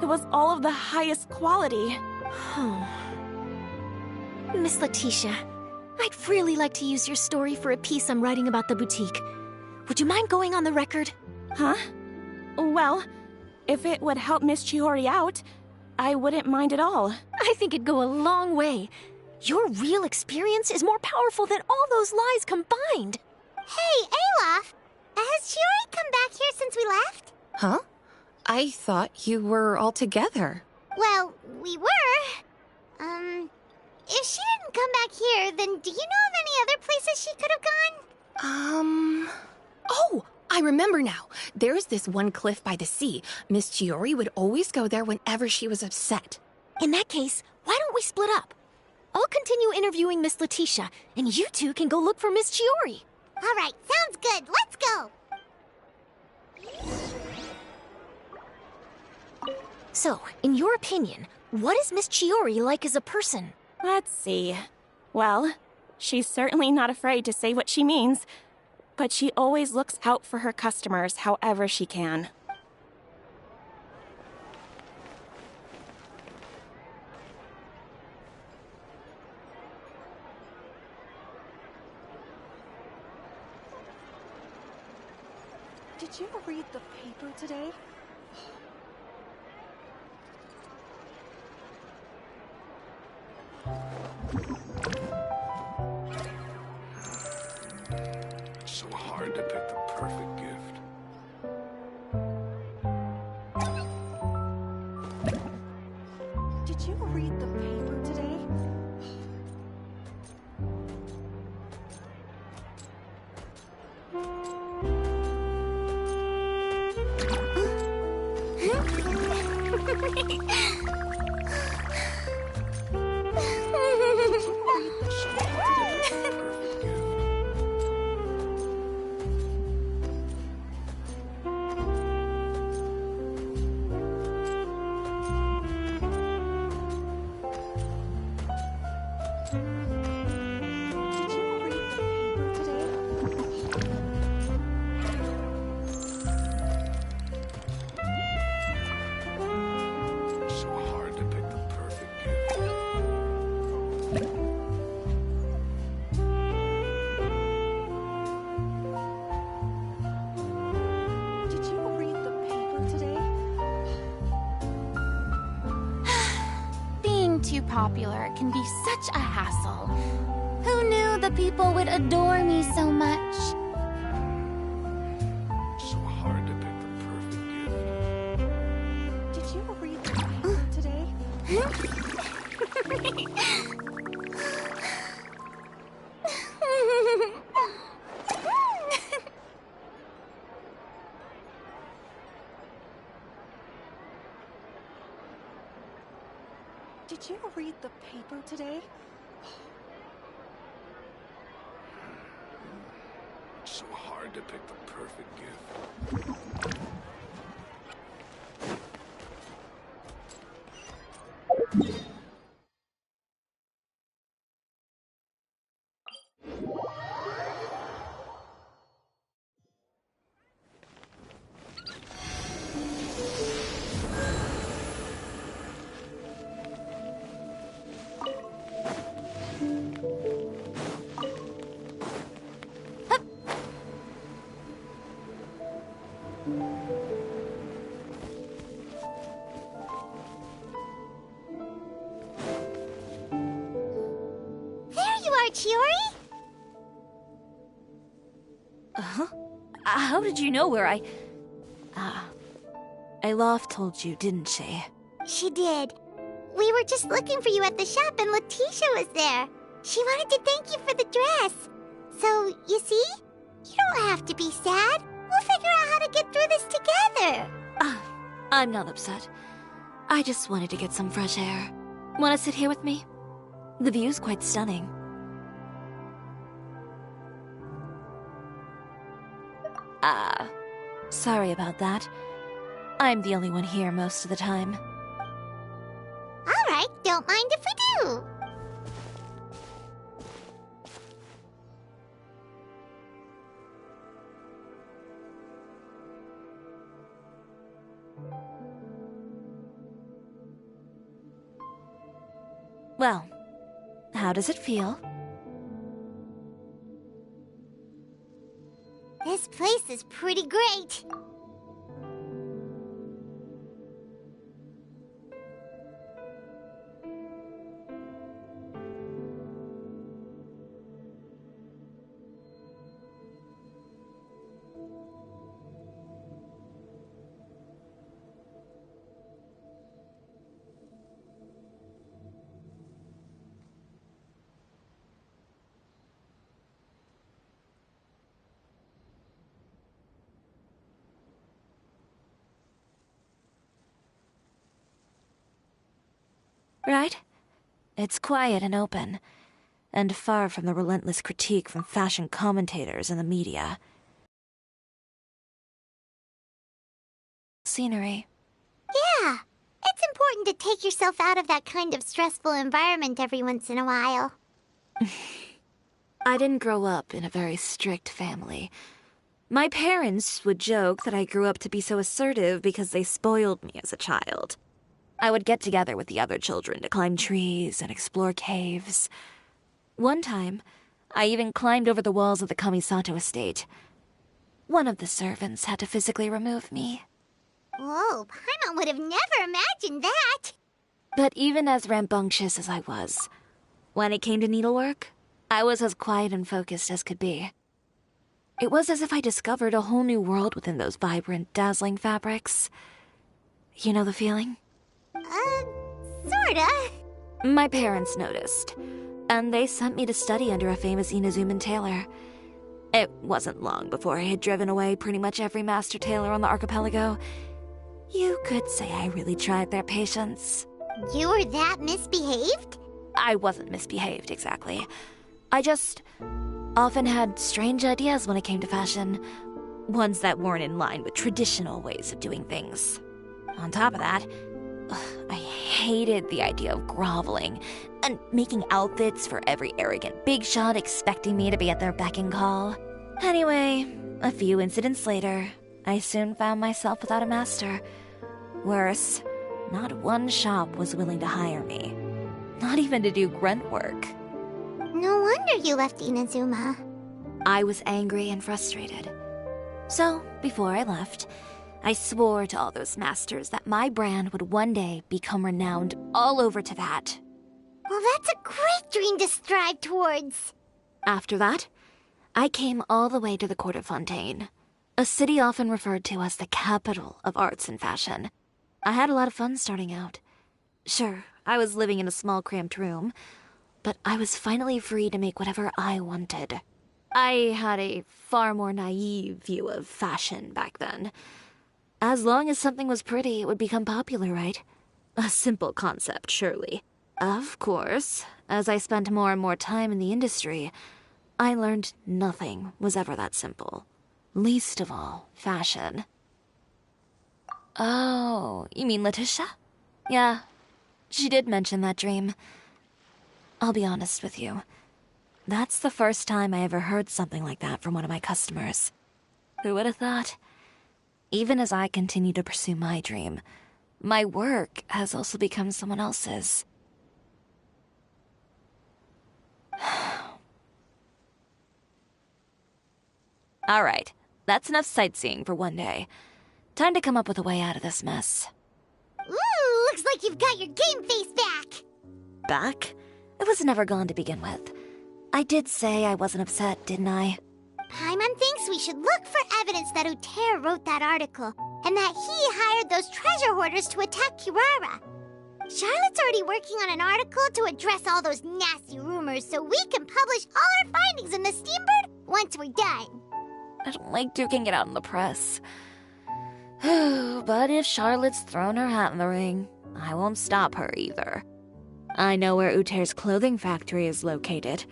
It was all of the highest quality. Miss Letitia, I'd really like to use your story for a piece I'm writing about the boutique. Would you mind going on the record? Huh? Well, if it would help Miss Chiori out, I wouldn't mind at all. I think it'd go a long way. Your real experience is more powerful than all those lies combined. Hey, Olaf! Has Chiori come back here since we left? Huh? I thought you were all together. Well, we were. If she didn't come back here, then do you know of any other places she could have gone? Oh, I remember now. There's this one cliff by the sea. Miss Chiori would always go there whenever she was upset. In that case, why don't we split up? I'll continue interviewing Miss Letitia, and you two can go look for Miss Chiori. All right, sounds good. Let's go. So, in your opinion, what is Miss Chiori like as a person? Let's see. Well, she's certainly not afraid to say what she means, but she always looks out for her customers however she can. Did you read the paper today? So hard to pick the perfect gift. Did you read the paper today? Too popular can be such a hassle. Who knew the people would adore me so much? So hard to pick the perfect gift. Did you read the paper today? Did you read the paper today? So hard to pick the perfect gift. There you are, Chiori! How did you know where I... Alof told you, didn't she? She did. We were just looking for you at the shop and Letitia was there. She wanted to thank you for the dress. So, you see? You don't have to be sad. We'll figure out how to get through this together. I'm not upset. I just wanted to get some fresh air. Want to sit here with me? The view's quite stunning. Sorry about that. I'm the only one here most of the time. Alright, don't mind if we do. Well, how does it feel? This place is pretty great. Right? It's quiet and open, and far from the relentless critique from fashion commentators and the media. Scenery. Yeah, it's important to take yourself out of that kind of stressful environment every once in a while. I didn't grow up in a very strict family. My parents would joke that I grew up to be so assertive because they spoiled me as a child. I would get together with the other children to climb trees and explore caves. One time, I even climbed over the walls of the Kamisato estate. One of the servants had to physically remove me. Whoa, Paimon would have never imagined that! But even as rambunctious as I was, when it came to needlework, I was as quiet and focused as could be. It was as if I discovered a whole new world within those vibrant, dazzling fabrics. You know the feeling? Sorta. My parents noticed, and they sent me to study under a famous Inazuman tailor. It wasn't long before I had driven away pretty much every master tailor on the archipelago. You could say I really tried their patience. You were that misbehaved? I wasn't misbehaved, exactly. I just often had strange ideas when it came to fashion. Ones that weren't in line with traditional ways of doing things. On top of that, I hated the idea of groveling and making outfits for every arrogant big shot expecting me to be at their beck and call. Anyway, a few incidents later, I soon found myself without a master. Worse, not one shop was willing to hire me. Not even to do grunt work. No wonder you left Inazuma. I was angry and frustrated. So, before I left, I swore to all those masters that my brand would one day become renowned all over Teyvat. Well, that's a great dream to strive towards. After that, I came all the way to the court of Fontaine, a city often referred to as the capital of arts and fashion. I had a lot of fun starting out. Sure, I was living in a small cramped room, but I was finally free to make whatever I wanted. I had a far more naive view of fashion back then. As long as something was pretty, it would become popular, right? A simple concept, surely. Of course, as I spent more and more time in the industry, I learned nothing was ever that simple. Least of all, fashion. Oh, you mean Letitia? Yeah, she did mention that dream. I'll be honest with you. That's the first time I ever heard something like that from one of my customers. Who would have thought? Even as I continue to pursue my dream, my work has also become someone else's. All right, that's enough sightseeing for one day. Time to come up with a way out of this mess. Ooh, looks like you've got your game face back. Back? It was never gone to begin with. I did say I wasn't upset, didn't I? Paimon thinks we should look for evidence that Uter wrote that article, and that he hired those treasure hoarders to attack Kirara. Charlotte's already working on an article to address all those nasty rumors so we can publish all our findings in the Steambird once we're done. I don't like duking it out in the press. But if Charlotte's thrown her hat in the ring, I won't stop her either. I know where Uter's clothing factory is located.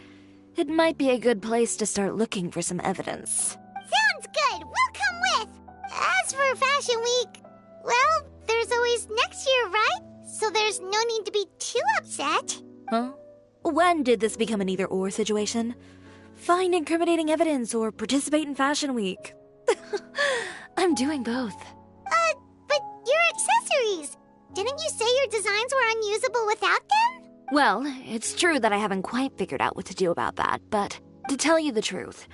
It might be a good place to start looking for some evidence. Sounds good. We'll come with. As for Fashion Week, well, there's always next year, right? So there's no need to be too upset. Huh? When did this become an either-or situation? Find incriminating evidence or participate in Fashion Week. I'm doing both. But your accessories! Didn't you say your designs were unusable without them? Well, it's true that I haven't quite figured out what to do about that, but to tell you the truth,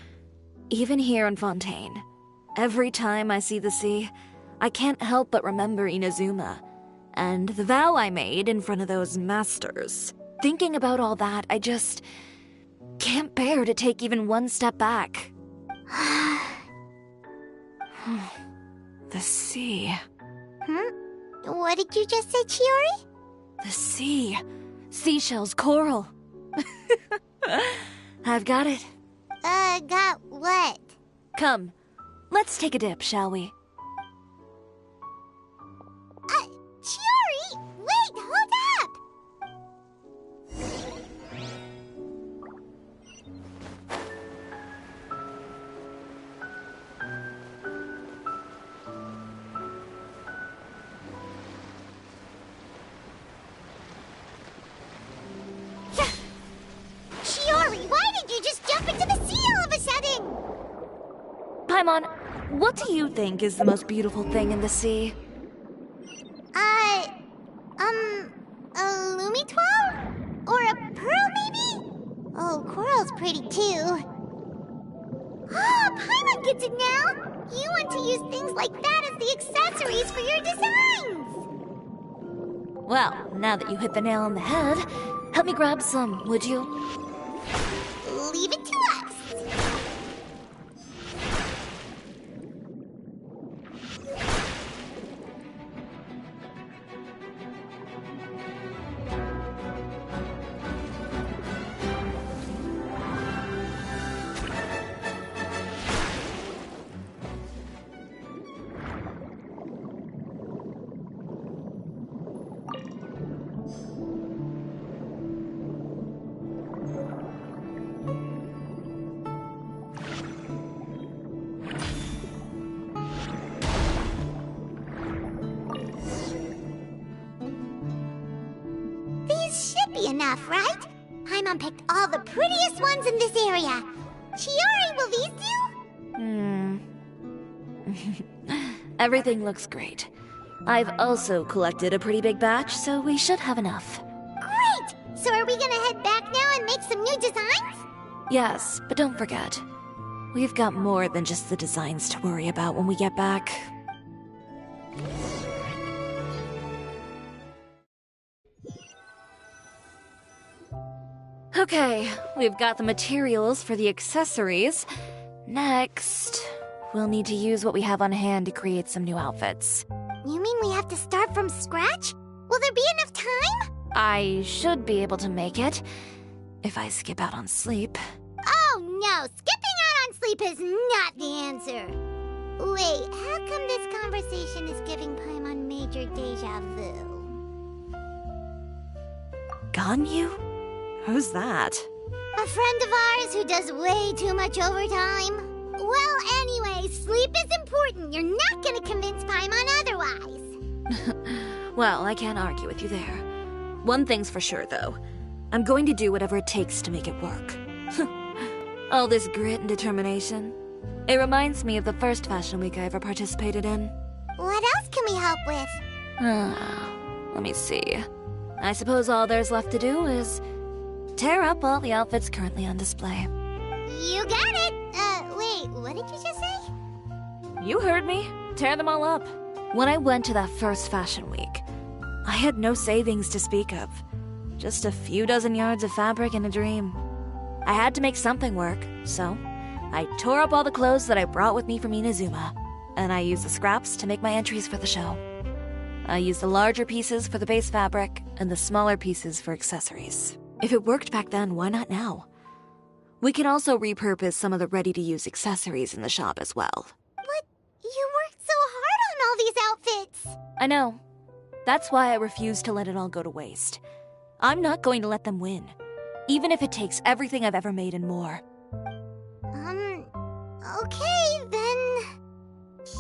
even here in Fontaine, every time I see the sea, I can't help but remember Inazuma, and the vow I made in front of those masters. Thinking about all that, I just can't bear to take even one step back. The sea. What did you just say, Chiori? The sea. Seashells, coral. I've got it. Got what? Come, let's take a dip, shall we? Chiori! Wait, hold up! Chiori, why did you just jump into the sea all of a sudden? Paimon, what do you think is the most beautiful thing in the sea? A Lumitoile? Or a pearl, maybe? Oh, coral's pretty too. Ah, Paimon gets it now! You want to use things like that as the accessories for your designs! Well, now that you hit the nail on the head, help me grab some, would you? Leave it to us! Enough, right? Paimon picked all the prettiest ones in this area. Chiori, will these do? Everything looks great. I've also collected a pretty big batch, so we should have enough. Great! So are we gonna head back now and make some new designs? Yes, but don't forget, we've got more than just the designs to worry about when we get back. Okay, we've got the materials for the accessories. Next, we'll need to use what we have on hand to create some new outfits. You mean we have to start from scratch? Will there be enough time? I should be able to make it, if I skip out on sleep. Oh no, skipping out on sleep is not the answer. Wait, how come this conversation is giving Paimon major deja vu? Ganyu? Who's that? A friend of ours who does way too much overtime. Well, anyway, sleep is important. You're not gonna convince Paimon otherwise. Well, I can't argue with you there. One thing's for sure, though. I'm going to do whatever it takes to make it work. All this grit and determination. It reminds me of the first Fashion Week I ever participated in. What else can we help with? Let me see. I suppose all there's left to do is tear up all the outfits currently on display. You got it! Wait, what did you just say? You heard me. Tear them all up. When I went to that first Fashion Week, I had no savings to speak of. Just a few dozen yards of fabric and a dream. I had to make something work, so I tore up all the clothes that I brought with me from Inazuma, and I used the scraps to make my entries for the show. I used the larger pieces for the base fabric, and the smaller pieces for accessories. If it worked back then, why not now? We can also repurpose some of the ready-to-use accessories in the shop as well. But you worked so hard on all these outfits! I know. That's why I refuse to let it all go to waste. I'm not going to let them win, even if it takes everything I've ever made and more. Okay, then...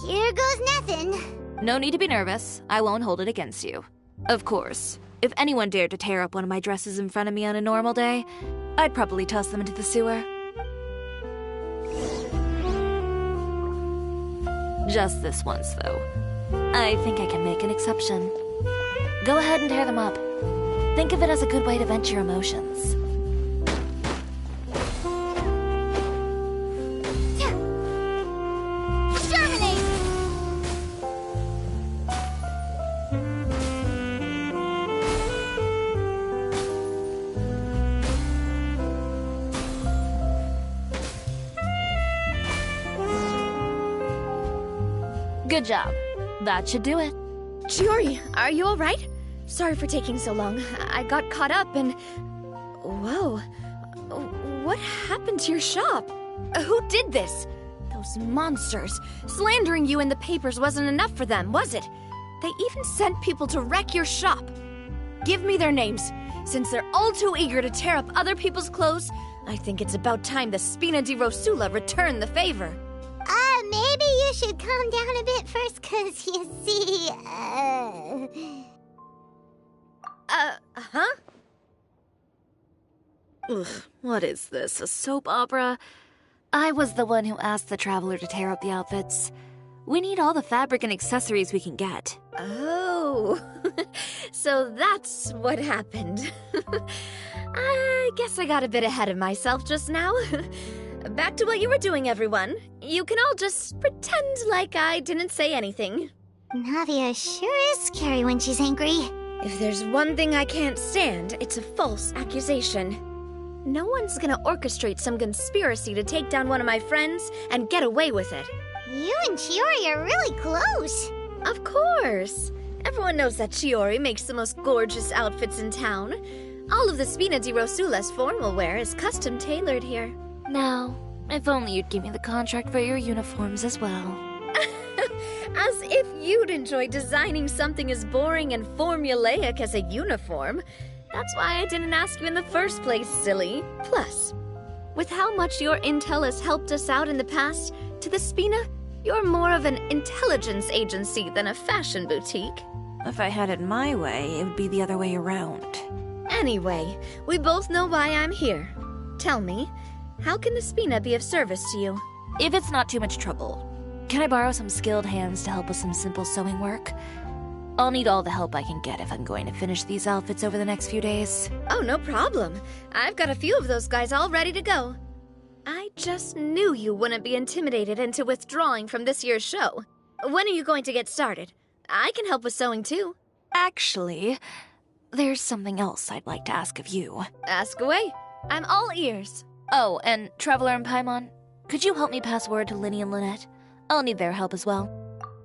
Here goes nothing. No need to be nervous. I won't hold it against you. Of course, if anyone dared to tear up one of my dresses in front of me on a normal day, I'd probably toss them into the sewer. Just this once, though. I think I can make an exception. Go ahead and tear them up. Think of it as a good way to vent your emotions. Good job. That should do it. Chiori, are you alright? Sorry for taking so long. I got caught up and... Whoa. What happened to your shop? Who did this? Those monsters. Slandering you in the papers wasn't enough for them, was it? They even sent people to wreck your shop. Give me their names. Since they're all too eager to tear up other people's clothes, I think it's about time the Spina di Rosula return the favor. Maybe you should calm down a bit first, 'cause you see, Huh? Ugh, what is this, a soap opera? I was the one who asked the traveler to tear up the outfits. We need all the fabric and accessories we can get. Oh, so that's what happened. I guess I got a bit ahead of myself just now. Back to what you were doing, everyone. You can all just pretend like I didn't say anything. Navia sure is scary when she's angry. If there's one thing I can't stand, it's a false accusation. No one's gonna orchestrate some conspiracy to take down one of my friends and get away with it. You and Chiori are really close. Of course. Everyone knows that Chiori makes the most gorgeous outfits in town. All of the Spina di Rosula's formal wear is custom tailored here. Now, if only you'd give me the contract for your uniforms as well. As if you'd enjoy designing something as boring and formulaic as a uniform. That's why I didn't ask you in the first place, silly. Plus, with how much your intel has helped us out in the past, to the Spina, you're more of an intelligence agency than a fashion boutique. If I had it my way, it would be the other way around. Anyway, we both know why I'm here. Tell me, how can the Spina be of service to you? If it's not too much trouble, can I borrow some skilled hands to help with some simple sewing work? I'll need all the help I can get if I'm going to finish these outfits over the next few days. Oh, no problem. I've got a few of those guys all ready to go. I just knew you wouldn't be intimidated into withdrawing from this year's show. When are you going to get started? I can help with sewing too. Actually, there's something else I'd like to ask of you. Ask away. I'm all ears. Oh, and Traveler and Paimon, could you help me pass word to Linny and Lynette? I'll need their help as well.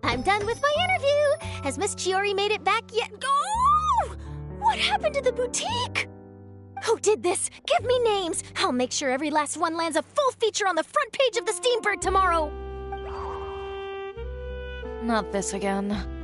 I'm done with my interview. Has Miss Chiori made it back yet? Oh! What happened to the boutique? Who did this? Give me names. I'll make sure every last one lands a full feature on the front page of the Steambird tomorrow. Not this again.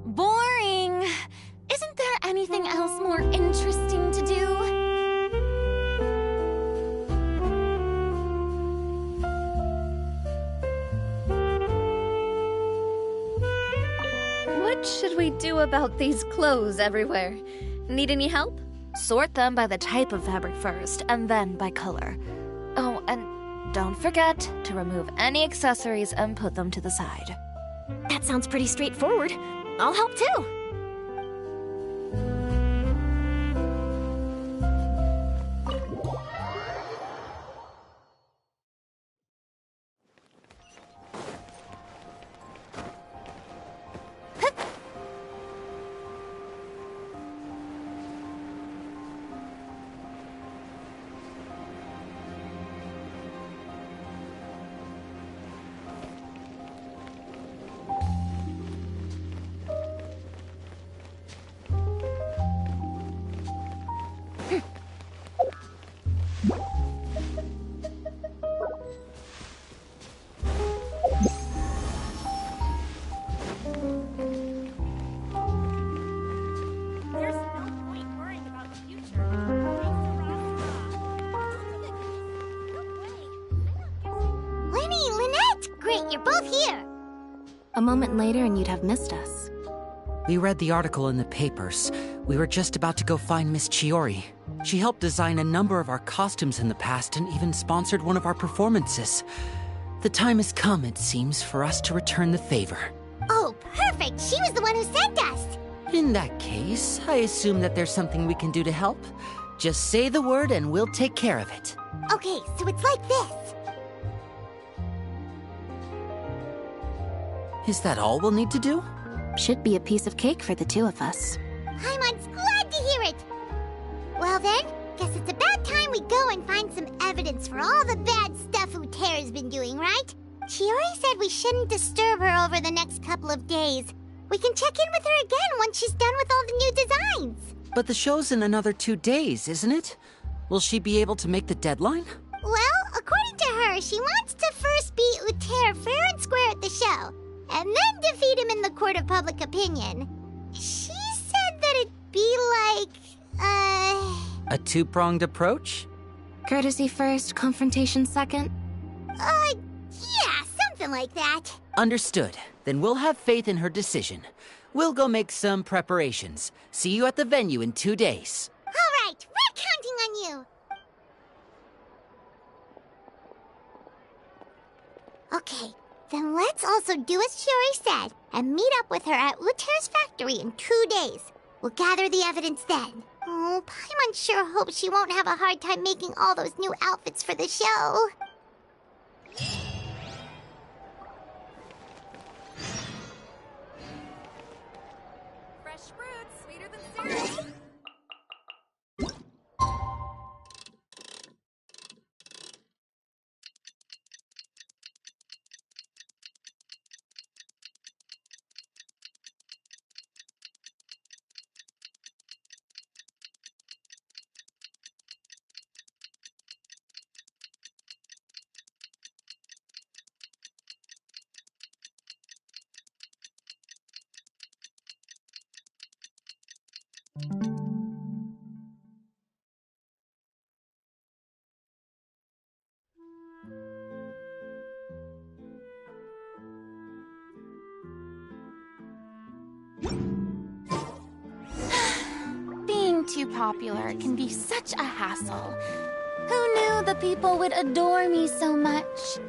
Boring! Isn't there anything else more interesting to do? What should we do about these clothes everywhere? Need any help? Sort them by the type of fabric first, and then by color. Oh, and don't forget to remove any accessories and put them to the side. That sounds pretty straightforward. I'll help too. You're both here! A moment later and you'd have missed us. We read the article in the papers. We were just about to go find Miss Chiori. She helped design a number of our costumes in the past and even sponsored one of our performances. The time has come, it seems, for us to return the favor. Oh, perfect! She was the one who sent us! In that case, I assume that there's something we can do to help. Just say the word and we'll take care of it. Okay, so it's like this. Is that all we'll need to do? Should be a piece of cake for the two of us. Paimon's glad to hear it! Well then, guess it's about time we go and find some evidence for all the bad stuff Uterra's been doing, right? Chiori said we shouldn't disturb her over the next couple of days. We can check in with her again once she's done with all the new designs. But the show's in another 2 days, isn't it? Will she be able to make the deadline? Well, according to her, she wants to first beat Uterra fair and square at the show, and then defeat him in the court of public opinion. She said that it'd be like, A two-pronged approach? Courtesy first, confrontation second? Yeah, something like that. Understood. Then we'll have faith in her decision. We'll go make some preparations. See you at the venue in 2 days. All right, we're counting on you. Okay, then let's also do as Chiori said and meet up with her at Uterra's factory in 2 days. We'll gather the evidence then. Oh, Paimon sure hopes she won't have a hard time making all those new outfits for the show. Fresh fruit, sweeter than cereal. Being too popular can be such a hassle. Who knew the people would adore me so much?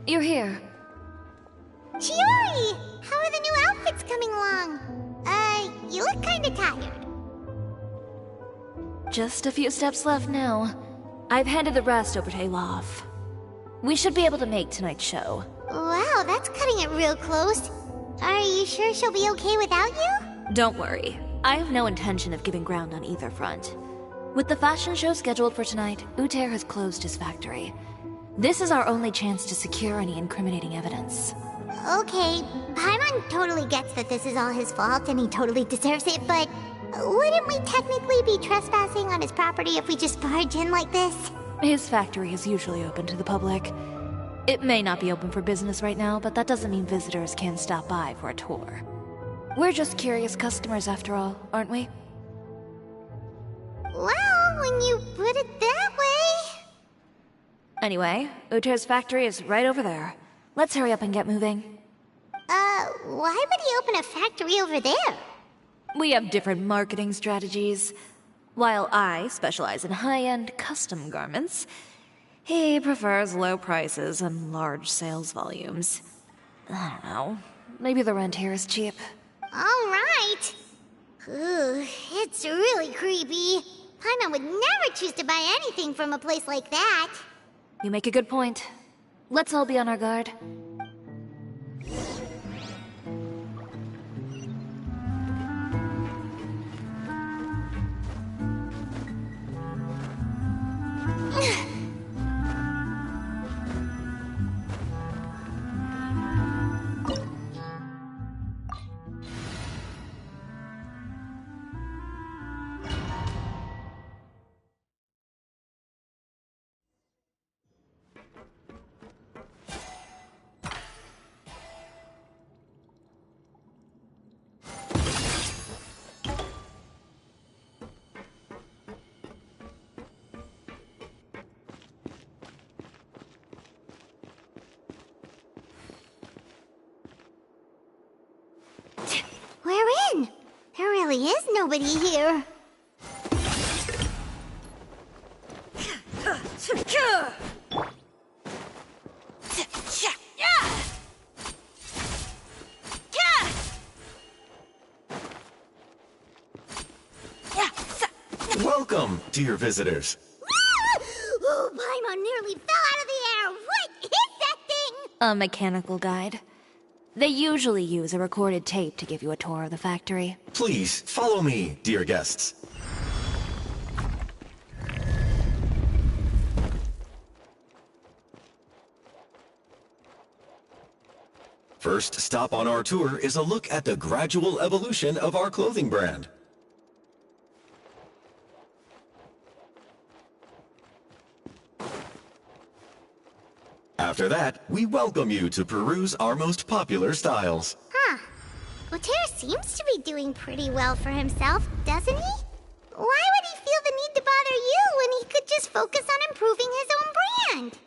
you're here. Chiori! How are the new outfits coming along? You look kinda tired. Just a few steps left now. I've handed the rest over to Olaf. We should be able to make tonight's show. Wow, that's cutting it real close. Are you sure she'll be okay without you? Don't worry. I have no intention of giving ground on either front. With the fashion show scheduled for tonight, Uter has closed his factory. This is our only chance to secure any incriminating evidence. Okay, Paimon totally gets that this is all his fault and he totally deserves it, but wouldn't we technically be trespassing on his property if we just barge in like this? His factory is usually open to the public. It may not be open for business right now, but that doesn't mean visitors can't stop by for a tour. We're just curious customers after all, aren't we? Well, when you put it that way... Anyway, Uter's factory is right over there. Let's hurry up and get moving. Why would he open a factory over there? We have different marketing strategies. While I specialize in high-end custom garments, he prefers low prices and large sales volumes. I don't know. Maybe the rent here is cheap. Alright. Ooh, it's really creepy. Paimon would never choose to buy anything from a place like that. You make a good point. Let's all be on our guard. We're in. There really is nobody here. Welcome, dear visitors. Oh, Paimon nearly fell out of the air. What is that thing? A mechanical guide. They usually use a recorded tape to give you a tour of the factory. Please, follow me, dear guests. First stop on our tour is a look at the gradual evolution of our clothing brand. After that, we welcome you to peruse our most popular styles. Huh. Uter seems to be doing pretty well for himself, doesn't he? Why would he feel the need to bother you when he could just focus on improving his own brand?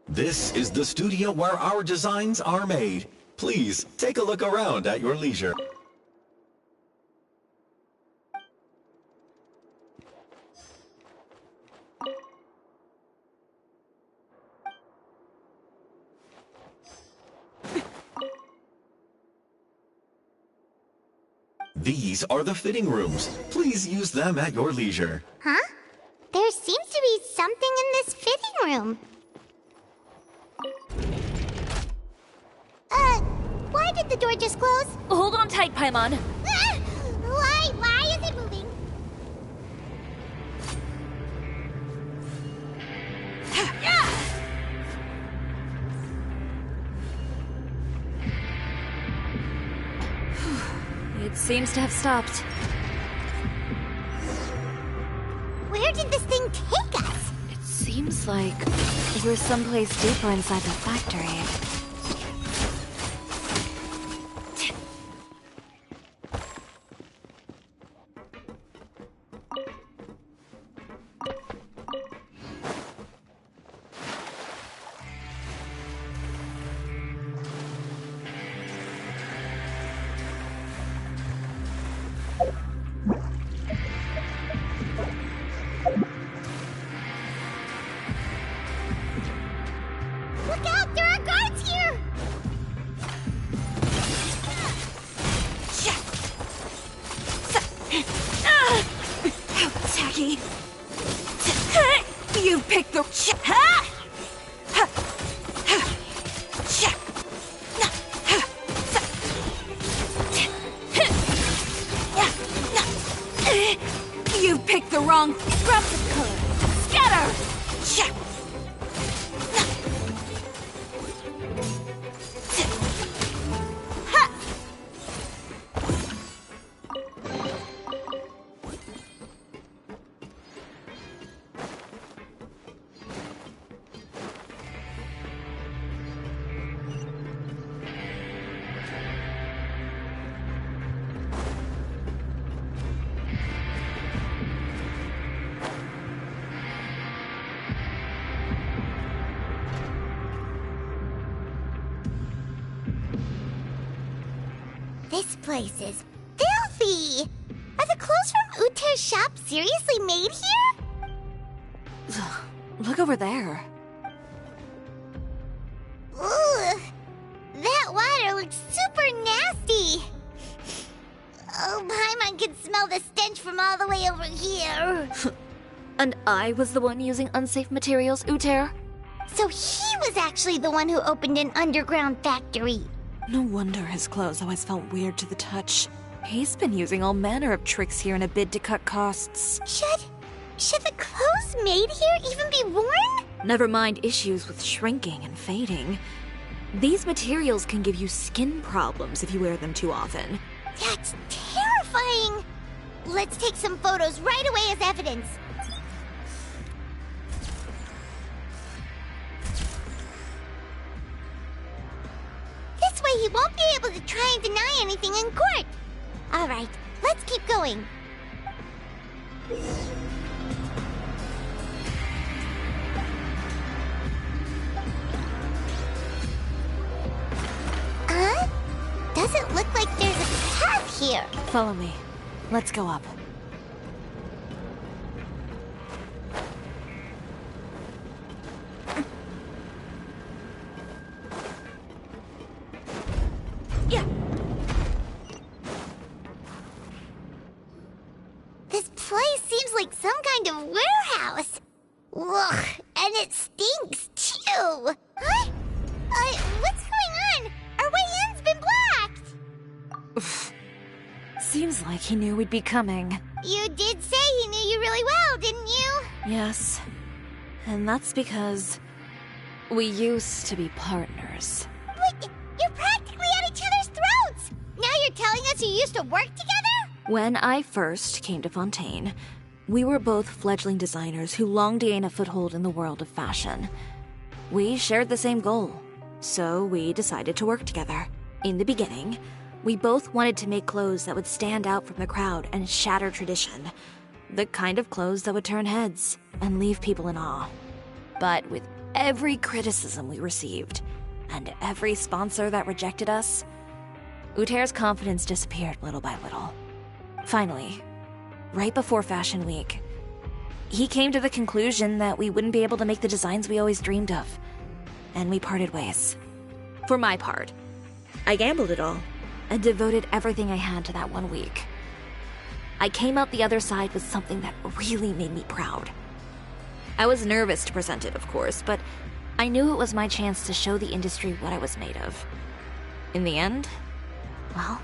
This is the studio where our designs are made. Please, take a look around at your leisure. These are the fitting rooms. Please use them at your leisure. Huh? There seems to be something in this fitting room. Why did the door just close? Hold on tight, Paimon. Why is it moving? It seems to have stopped. Where did this thing take us? It seems like we're someplace deeper inside the factory. Look out, there are guards here! You picked the... You picked the wrong disruptive color. Scatter! This place is filthy! Are the clothes from Uter's shop seriously made here? Look over there. Ugh! That water looks super nasty! Oh, Paimon can smell the stench from all the way over here. And I was the one using unsafe materials, Uter? So he was actually the one who opened an underground factory. No wonder his clothes always felt weird to the touch. He's been using all manner of tricks here in a bid to cut costs. Should the clothes made here even be worn? Never mind issues with shrinking and fading. These materials can give you skin problems if you wear them too often. That's terrifying! Let's take some photos right away as evidence. This way he won't be able to try and deny anything in court. Alright, let's keep going. Doesn't look like there's a path here. Follow me. Let's go up. This place seems like some kind of warehouse. Ugh, and it stinks too. Huh? What's going on? Our way in's been blocked. Seems like he knew we'd be coming. You did say he knew you really well, didn't you? Yes. And that's because we used to be partners. But you're practically at each other's throats. Now you're telling us you used to work together? When I first came to Fontaine, we were both fledgling designers who longed to gain a foothold in the world of fashion. We shared the same goal, so we decided to work together. In the beginning, we both wanted to make clothes that would stand out from the crowd and shatter tradition. The kind of clothes that would turn heads and leave people in awe. But with every criticism we received, and every sponsor that rejected us, Uter's confidence disappeared little by little. Finally, right before Fashion Week, he came to the conclusion that we wouldn't be able to make the designs we always dreamed of, and we parted ways. For my part, I gambled it all and devoted everything I had to that 1 week. I came out the other side with something that really made me proud. I was nervous to present it, of course, but I knew it was my chance to show the industry what I was made of. In the end, well,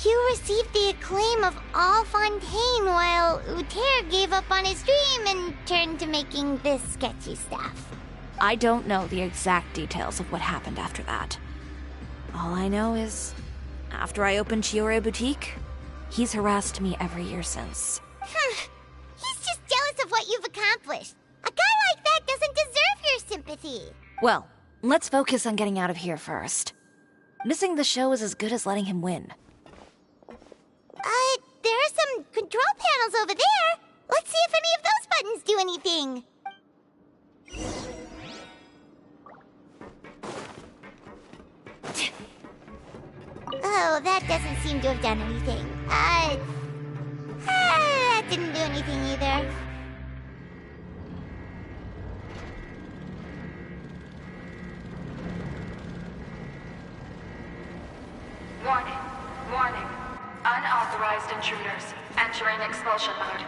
you received the acclaim of all Fontaine while Uter gave up on his dream and turned to making this sketchy stuff. I don't know the exact details of what happened after that. All I know is, after I opened Cisoria Boutique, he's harassed me every year since. He's just jealous of what you've accomplished. A guy like that doesn't deserve your sympathy. Well, let's focus on getting out of here first. Missing the show is as good as letting him win. There are some control panels over there. Let's see if any of those buttons do anything. Oh, that doesn't seem to have done anything. That didn't do anything either. Warning. Warning. Unauthorized intruders. Entering expulsion mode.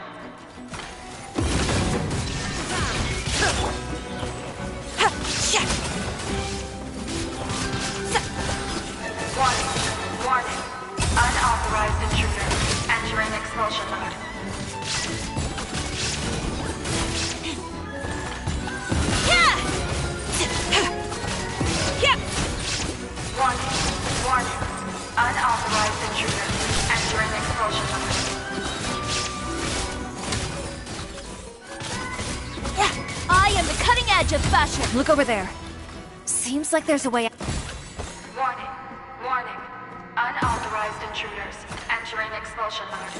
edge of fashion. Look over there. Seems like there's a way out. Warning. Warning. Unauthorized intruders entering expulsion mode.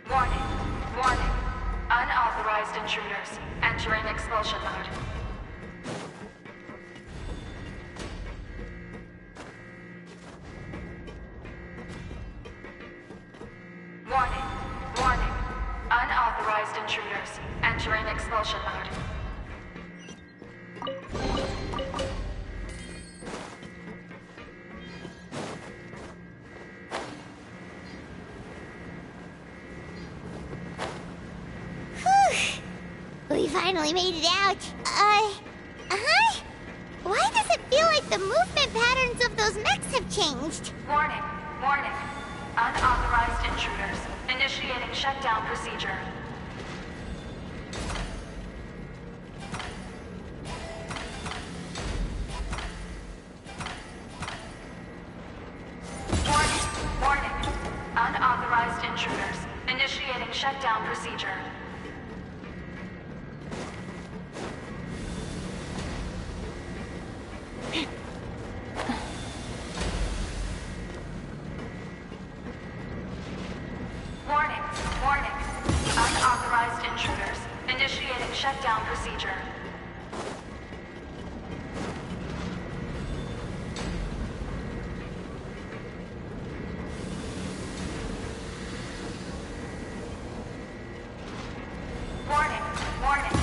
Warning. Warning. Unauthorized intruders entering expulsion mode. Warning. Warning. Unauthorized intruders entering expulsion mode. We finally made it out. Why does it feel like the movement patterns of those mechs have changed? Warning. Warning. Unauthorized intruders initiating shutdown procedure. Warning. Warning. Unauthorized intruders initiating shutdown procedure. Warning. Warning. Unauthorized intruders initiating shutdown procedure. Warning. Warning.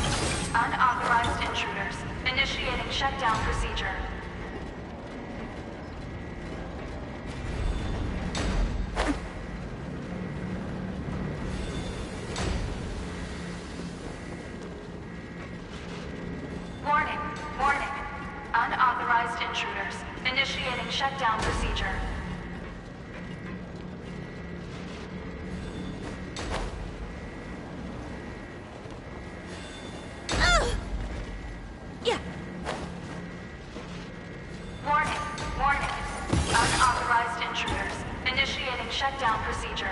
Unauthorized intruders initiating shutdown procedure. Warning. Warning. Unauthorized intruders initiating shutdown procedure. Yeah. Warning. Warning. Unauthorized intruders initiating shutdown procedure.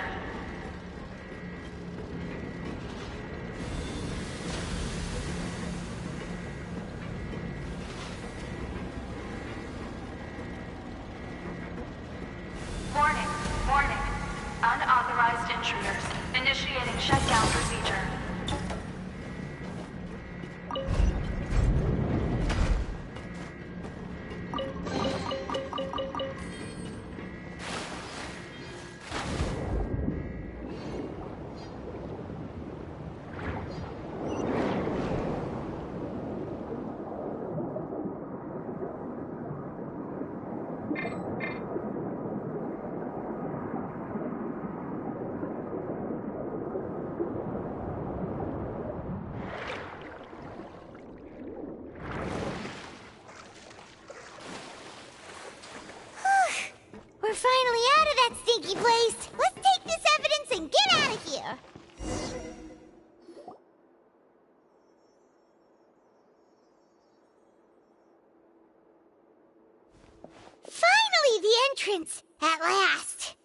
Warning. Warning. Unauthorized intruders initiating shutdown procedure. We're finally out of that stinky place. Let's take this evidence and get out of here. Finally, the entrance! At last!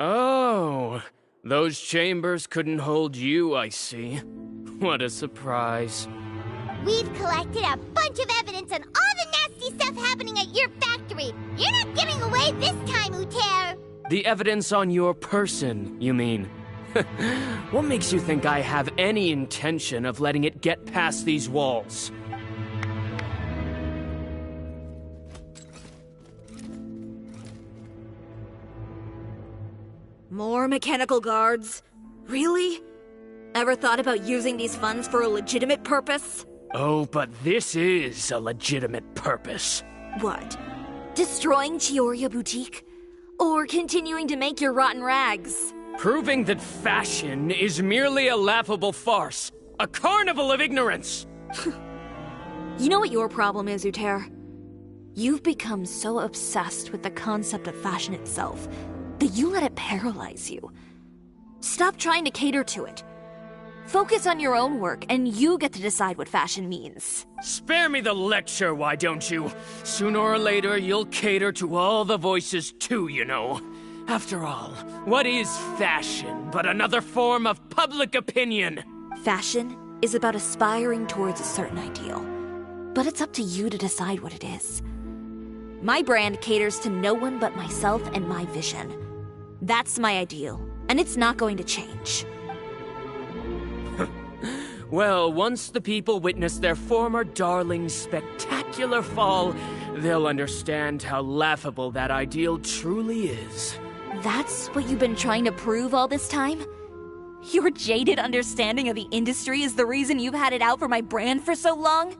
Oh, those chambers couldn't hold you, I see. What a surprise. We've collected a bunch of evidence on all the nasty stuff happening at your factory. You're not getting away this time, Uter. The evidence on your person, you mean? What makes you think I have any intention of letting it get past these walls? More mechanical guards? Really? Ever thought about using these funds for a legitimate purpose? Oh, but this is a legitimate purpose. What? Destroying Chioria Boutique? Or continuing to make your rotten rags? Proving that fashion is merely a laughable farce. A carnival of ignorance! You know what your problem is, Uter? You've become so obsessed with the concept of fashion itself that you let it paralyze you. Stop trying to cater to it. Focus on your own work, and you get to decide what fashion means. Spare me the lecture, why don't you? Sooner or later, you'll cater to all the voices too, you know. After all, what is fashion but another form of public opinion? Fashion is about aspiring towards a certain ideal. But it's up to you to decide what it is. My brand caters to no one but myself and my vision. That's my ideal, and it's not going to change. Well, once the people witness their former darling's spectacular fall, they'll understand how laughable that ideal truly is. That's what you've been trying to prove all this time? Your jaded understanding of the industry is the reason you've had it out for my brand for so long?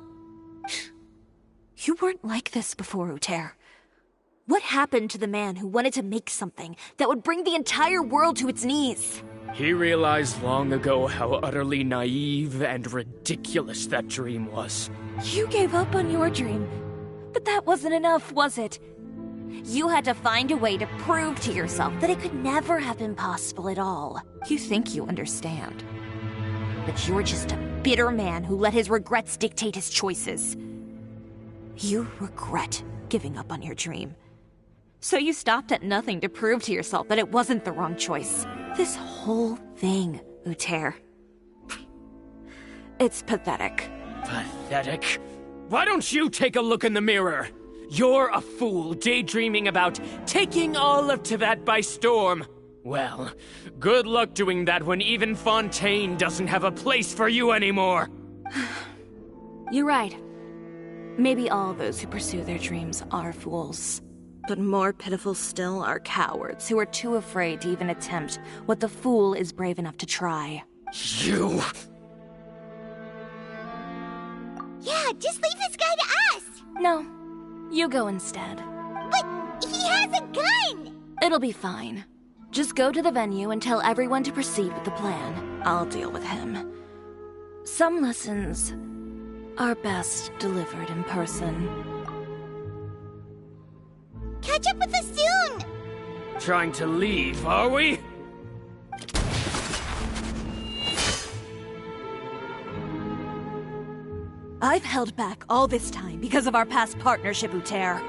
You weren't like this before, Uter. What happened to the man who wanted to make something that would bring the entire world to its knees? He realized long ago how utterly naive and ridiculous that dream was. You gave up on your dream, but that wasn't enough, was it? You had to find a way to prove to yourself that it could never have been possible at all. You think you understand, but you're just a bitter man who let his regrets dictate his choices. You regret giving up on your dream. So you stopped at nothing to prove to yourself that it wasn't the wrong choice. This whole thing, Uter. It's pathetic. Pathetic? Why don't you take a look in the mirror? You're a fool daydreaming about taking all of Teyvat by storm. Well, good luck doing that when even Fontaine doesn't have a place for you anymore. You're right. Maybe all those who pursue their dreams are fools. But more pitiful still are cowards who are too afraid to even attempt what the fool is brave enough to try. You! Yeah, just leave this guy to us! No, you go instead. But he has a gun! It'll be fine. Just go to the venue and tell everyone to proceed with the plan. I'll deal with him. Some lessons are best delivered in person. Catch up with us soon! Trying to leave, are we? I've held back all this time because of our past partnership, Uter.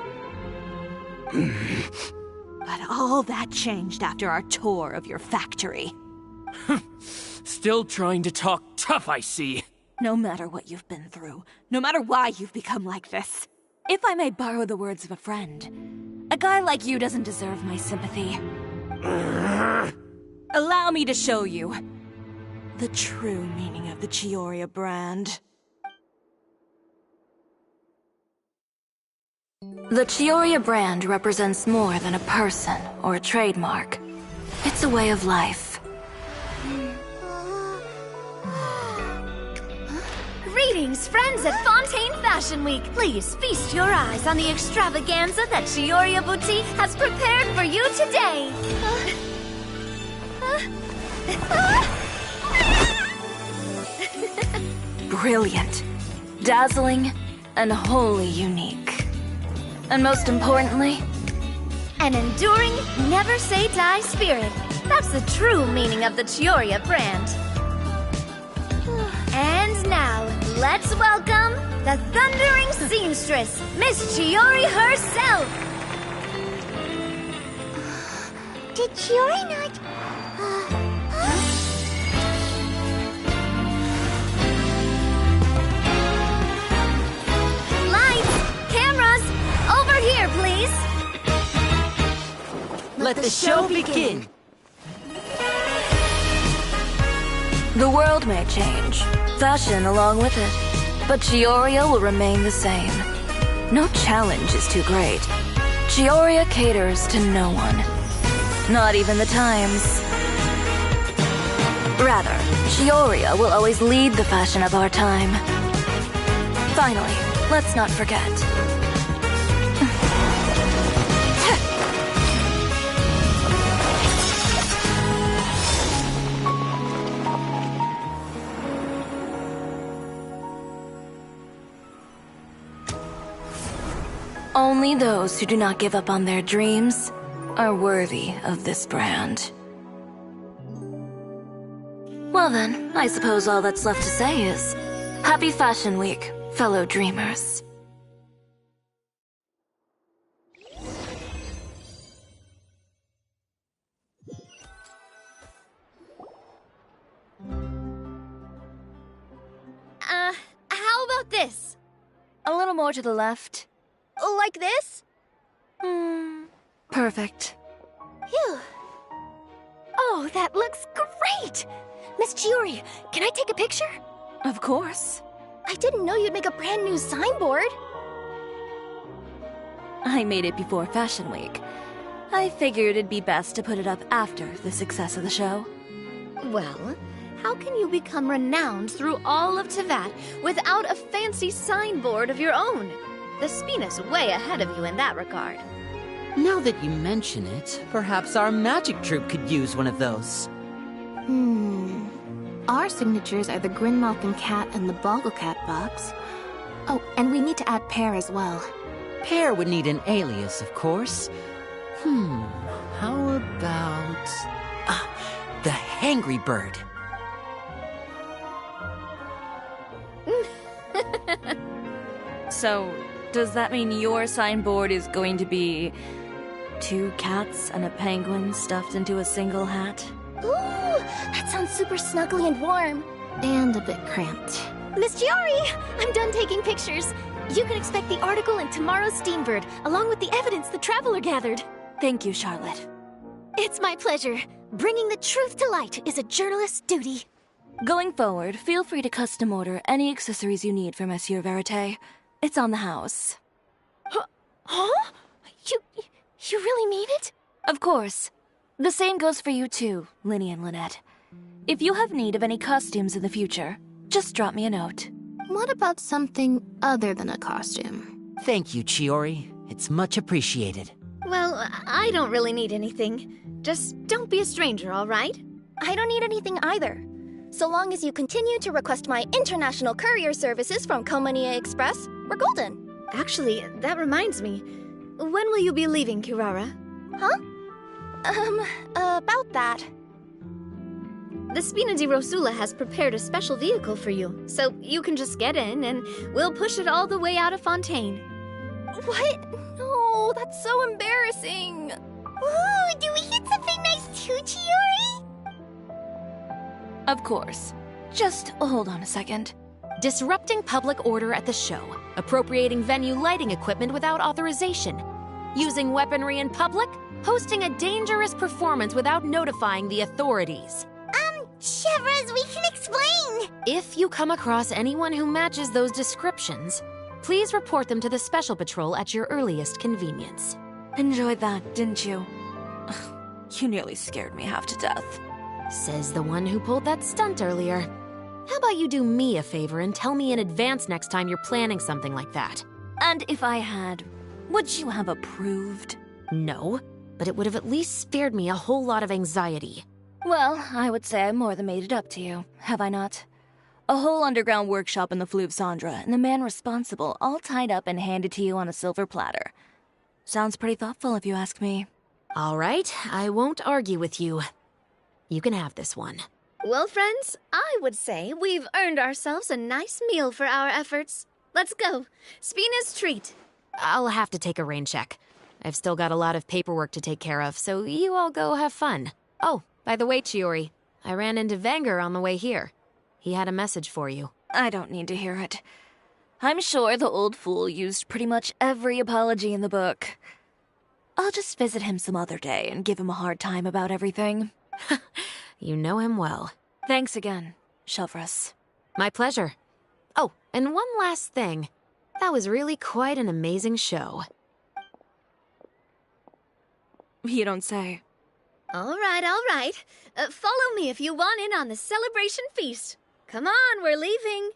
But all that changed after our tour of your factory. Still trying to talk tough, I see. No matter what you've been through, no matter why you've become like this, if I may borrow the words of a friend, a guy like you doesn't deserve my sympathy. Allow me to show you the true meaning of the Cisoria brand. The Cisoria brand represents more than a person or a trademark. It's a way of life. Greetings, friends at Fontaine Fashion Week. Please feast your eyes on the extravaganza that Cisoria Boutique has prepared for you today. Brilliant, dazzling, and wholly unique. And most importantly, an enduring, never-say-die spirit. That's the true meaning of the Cisoria brand. And now, let's welcome the thundering seamstress, Miss Chiori herself! Did Chiori not... Lights! Cameras! Over here, please! Let the show begin! The world may change, fashion along with it, but Cisoria will remain the same. No challenge is too great. Cisoria caters to no one, not even the times. Rather, Cisoria will always lead the fashion of our time. Finally, let's not forget. Only those who do not give up on their dreams are worthy of this brand. Well then, I suppose all that's left to say is, Happy Fashion Week, fellow dreamers. How about this? A little more to the left. Like this? Perfect. Phew. Oh, that looks great! Miss Chiori, can I take a picture? Of course. I didn't know you'd make a brand new signboard. I made it before Fashion Week. I figured it'd be best to put it up after the success of the show. Well, how can you become renowned through all of Tevat without a fancy signboard of your own? The Spina's way ahead of you in that regard. Now that you mention it, perhaps our magic troupe could use one of those. Our signatures are the Grinmalkin cat and the Bogglecat box. Oh, and we need to add Pear as well. Pear would need an alias, of course. How about... the Hangry Bird. So, does that mean your signboard is going to be 2 cats and a penguin stuffed into a single hat? Ooh, that sounds super snuggly and warm. And a bit cramped. Miss Chiori, I'm done taking pictures. You can expect the article in tomorrow's Steambird, along with the evidence the Traveler gathered. Thank you, Charlotte. It's my pleasure. Bringing the truth to light is a journalist's duty. Going forward, feel free to custom order any accessories you need for Monsieur Verite. It's on the house. Huh? You really mean it? Of course. The same goes for you too, Linny and Lynette. If you have need of any costumes in the future, just drop me a note. What about something other than a costume? Thank you, Chiori. It's much appreciated. Well, I don't really need anything. Just don't be a stranger, all right? I don't need anything either. So long as you continue to request my international courier services from Komania Express, we're golden. Actually, that reminds me. When will you be leaving, Kirara? Huh? About that. The Spina di Rosula has prepared a special vehicle for you, so you can just get in and we'll push it all the way out of Fontaine. What? No, that's so embarrassing. Ooh, do we hit something nice too, Chiori? Of course. Just hold on a second. Disrupting public order at the show, appropriating venue lighting equipment without authorization, using weaponry in public, hosting a dangerous performance without notifying the authorities. Chevras, we can explain! If you come across anyone who matches those descriptions, please report them to the Special Patrol at your earliest convenience. Enjoyed that, didn't you? You nearly scared me half to death. Says the one who pulled that stunt earlier. How about you do me a favor and tell me in advance next time you're planning something like that? And if I had, would you have approved? No, but it would have at least spared me a whole lot of anxiety. Well, I would say I more than made it up to you, have I not? A whole underground workshop in the Fleuve Cendre, and the man responsible all tied up and handed to you on a silver platter. Sounds pretty thoughtful if you ask me. All right, I won't argue with you. You can have this one. Well, friends, I would say we've earned ourselves a nice meal for our efforts. Let's go. Spina's treat. I'll have to take a rain check. I've still got a lot of paperwork to take care of, so you all go have fun. Oh, by the way, Chiori, I ran into Vanger on the way here. He had a message for you. I don't need to hear it. I'm sure the old fool used pretty much every apology in the book. I'll just visit him some other day and give him a hard time about everything. You know him well. Thanks again, Chevras. My pleasure. Oh, and one last thing. That was really quite an amazing show. You don't say. All right. Follow me if you want in on the celebration feast. Come on, we're leaving.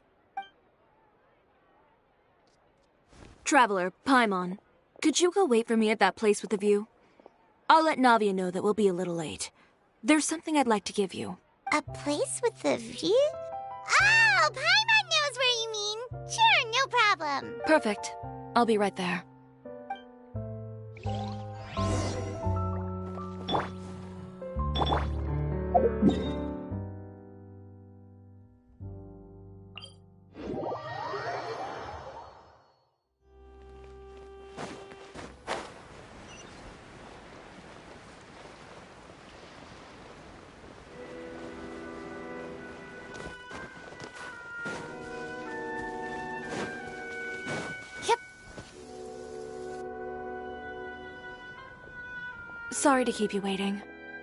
Traveler, Paimon, could you go wait for me at that place with the view? I'll let Navia know that we'll be a little late. There's something I'd like to give you. A place with the view? Oh, Paimon knows where you mean. Sure, no problem. Perfect. I'll be right there. Sorry to keep you waiting.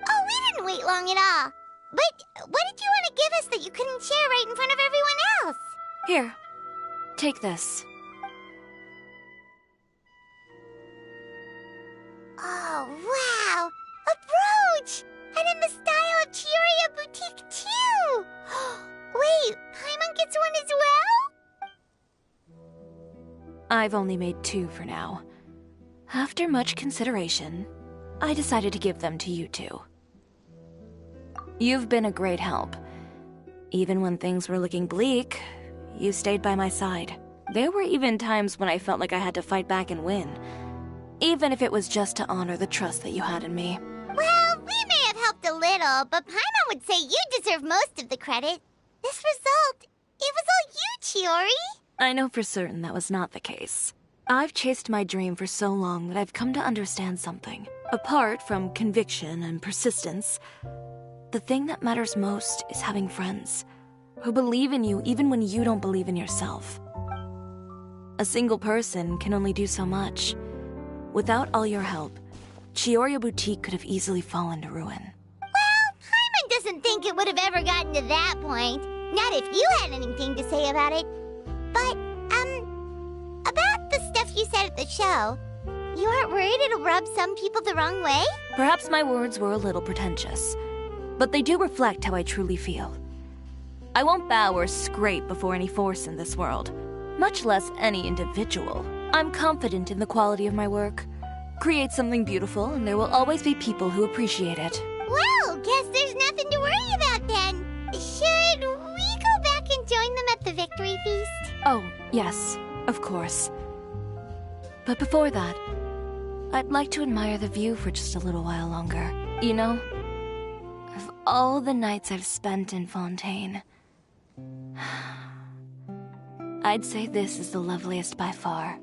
Oh, we didn't wait long at all. But what did you want to give us that you couldn't share right in front of everyone else? Here, take this. Oh, wow! A brooch! And in the style of Cisoria Boutique, too! Wait, Paimon gets one as well? I've only made 2 for now. After much consideration, I decided to give them to you two. You've been a great help. Even when things were looking bleak, you stayed by my side. There were even times when I felt like I had to fight back and win. Even if it was just to honor the trust that you had in me. Well, we may have helped a little, but Paimon would say you deserve most of the credit. This result, it was all you, Chiori. I know for certain that was not the case. I've chased my dream for so long that I've come to understand something. Apart from conviction and persistence, the thing that matters most is having friends who believe in you even when you don't believe in yourself. A single person can only do so much. Without all your help, Cisoria Boutique could have easily fallen to ruin. Well, Paimon doesn't think it would have ever gotten to that point. Not if you had anything to say about it. But, about the stuff you said at the show, you aren't worried it'll rub some people the wrong way? Perhaps my words were a little pretentious, but they do reflect how I truly feel. I won't bow or scrape before any force in this world, much less any individual. I'm confident in the quality of my work. Create something beautiful, and there will always be people who appreciate it. Well, guess there's nothing to worry about then. Should we go back and join them at the victory feast? Oh, yes, of course. But before that, I'd like to admire the view for just a little while longer. You know, of all the nights I've spent in Fontaine, I'd say this is the loveliest by far.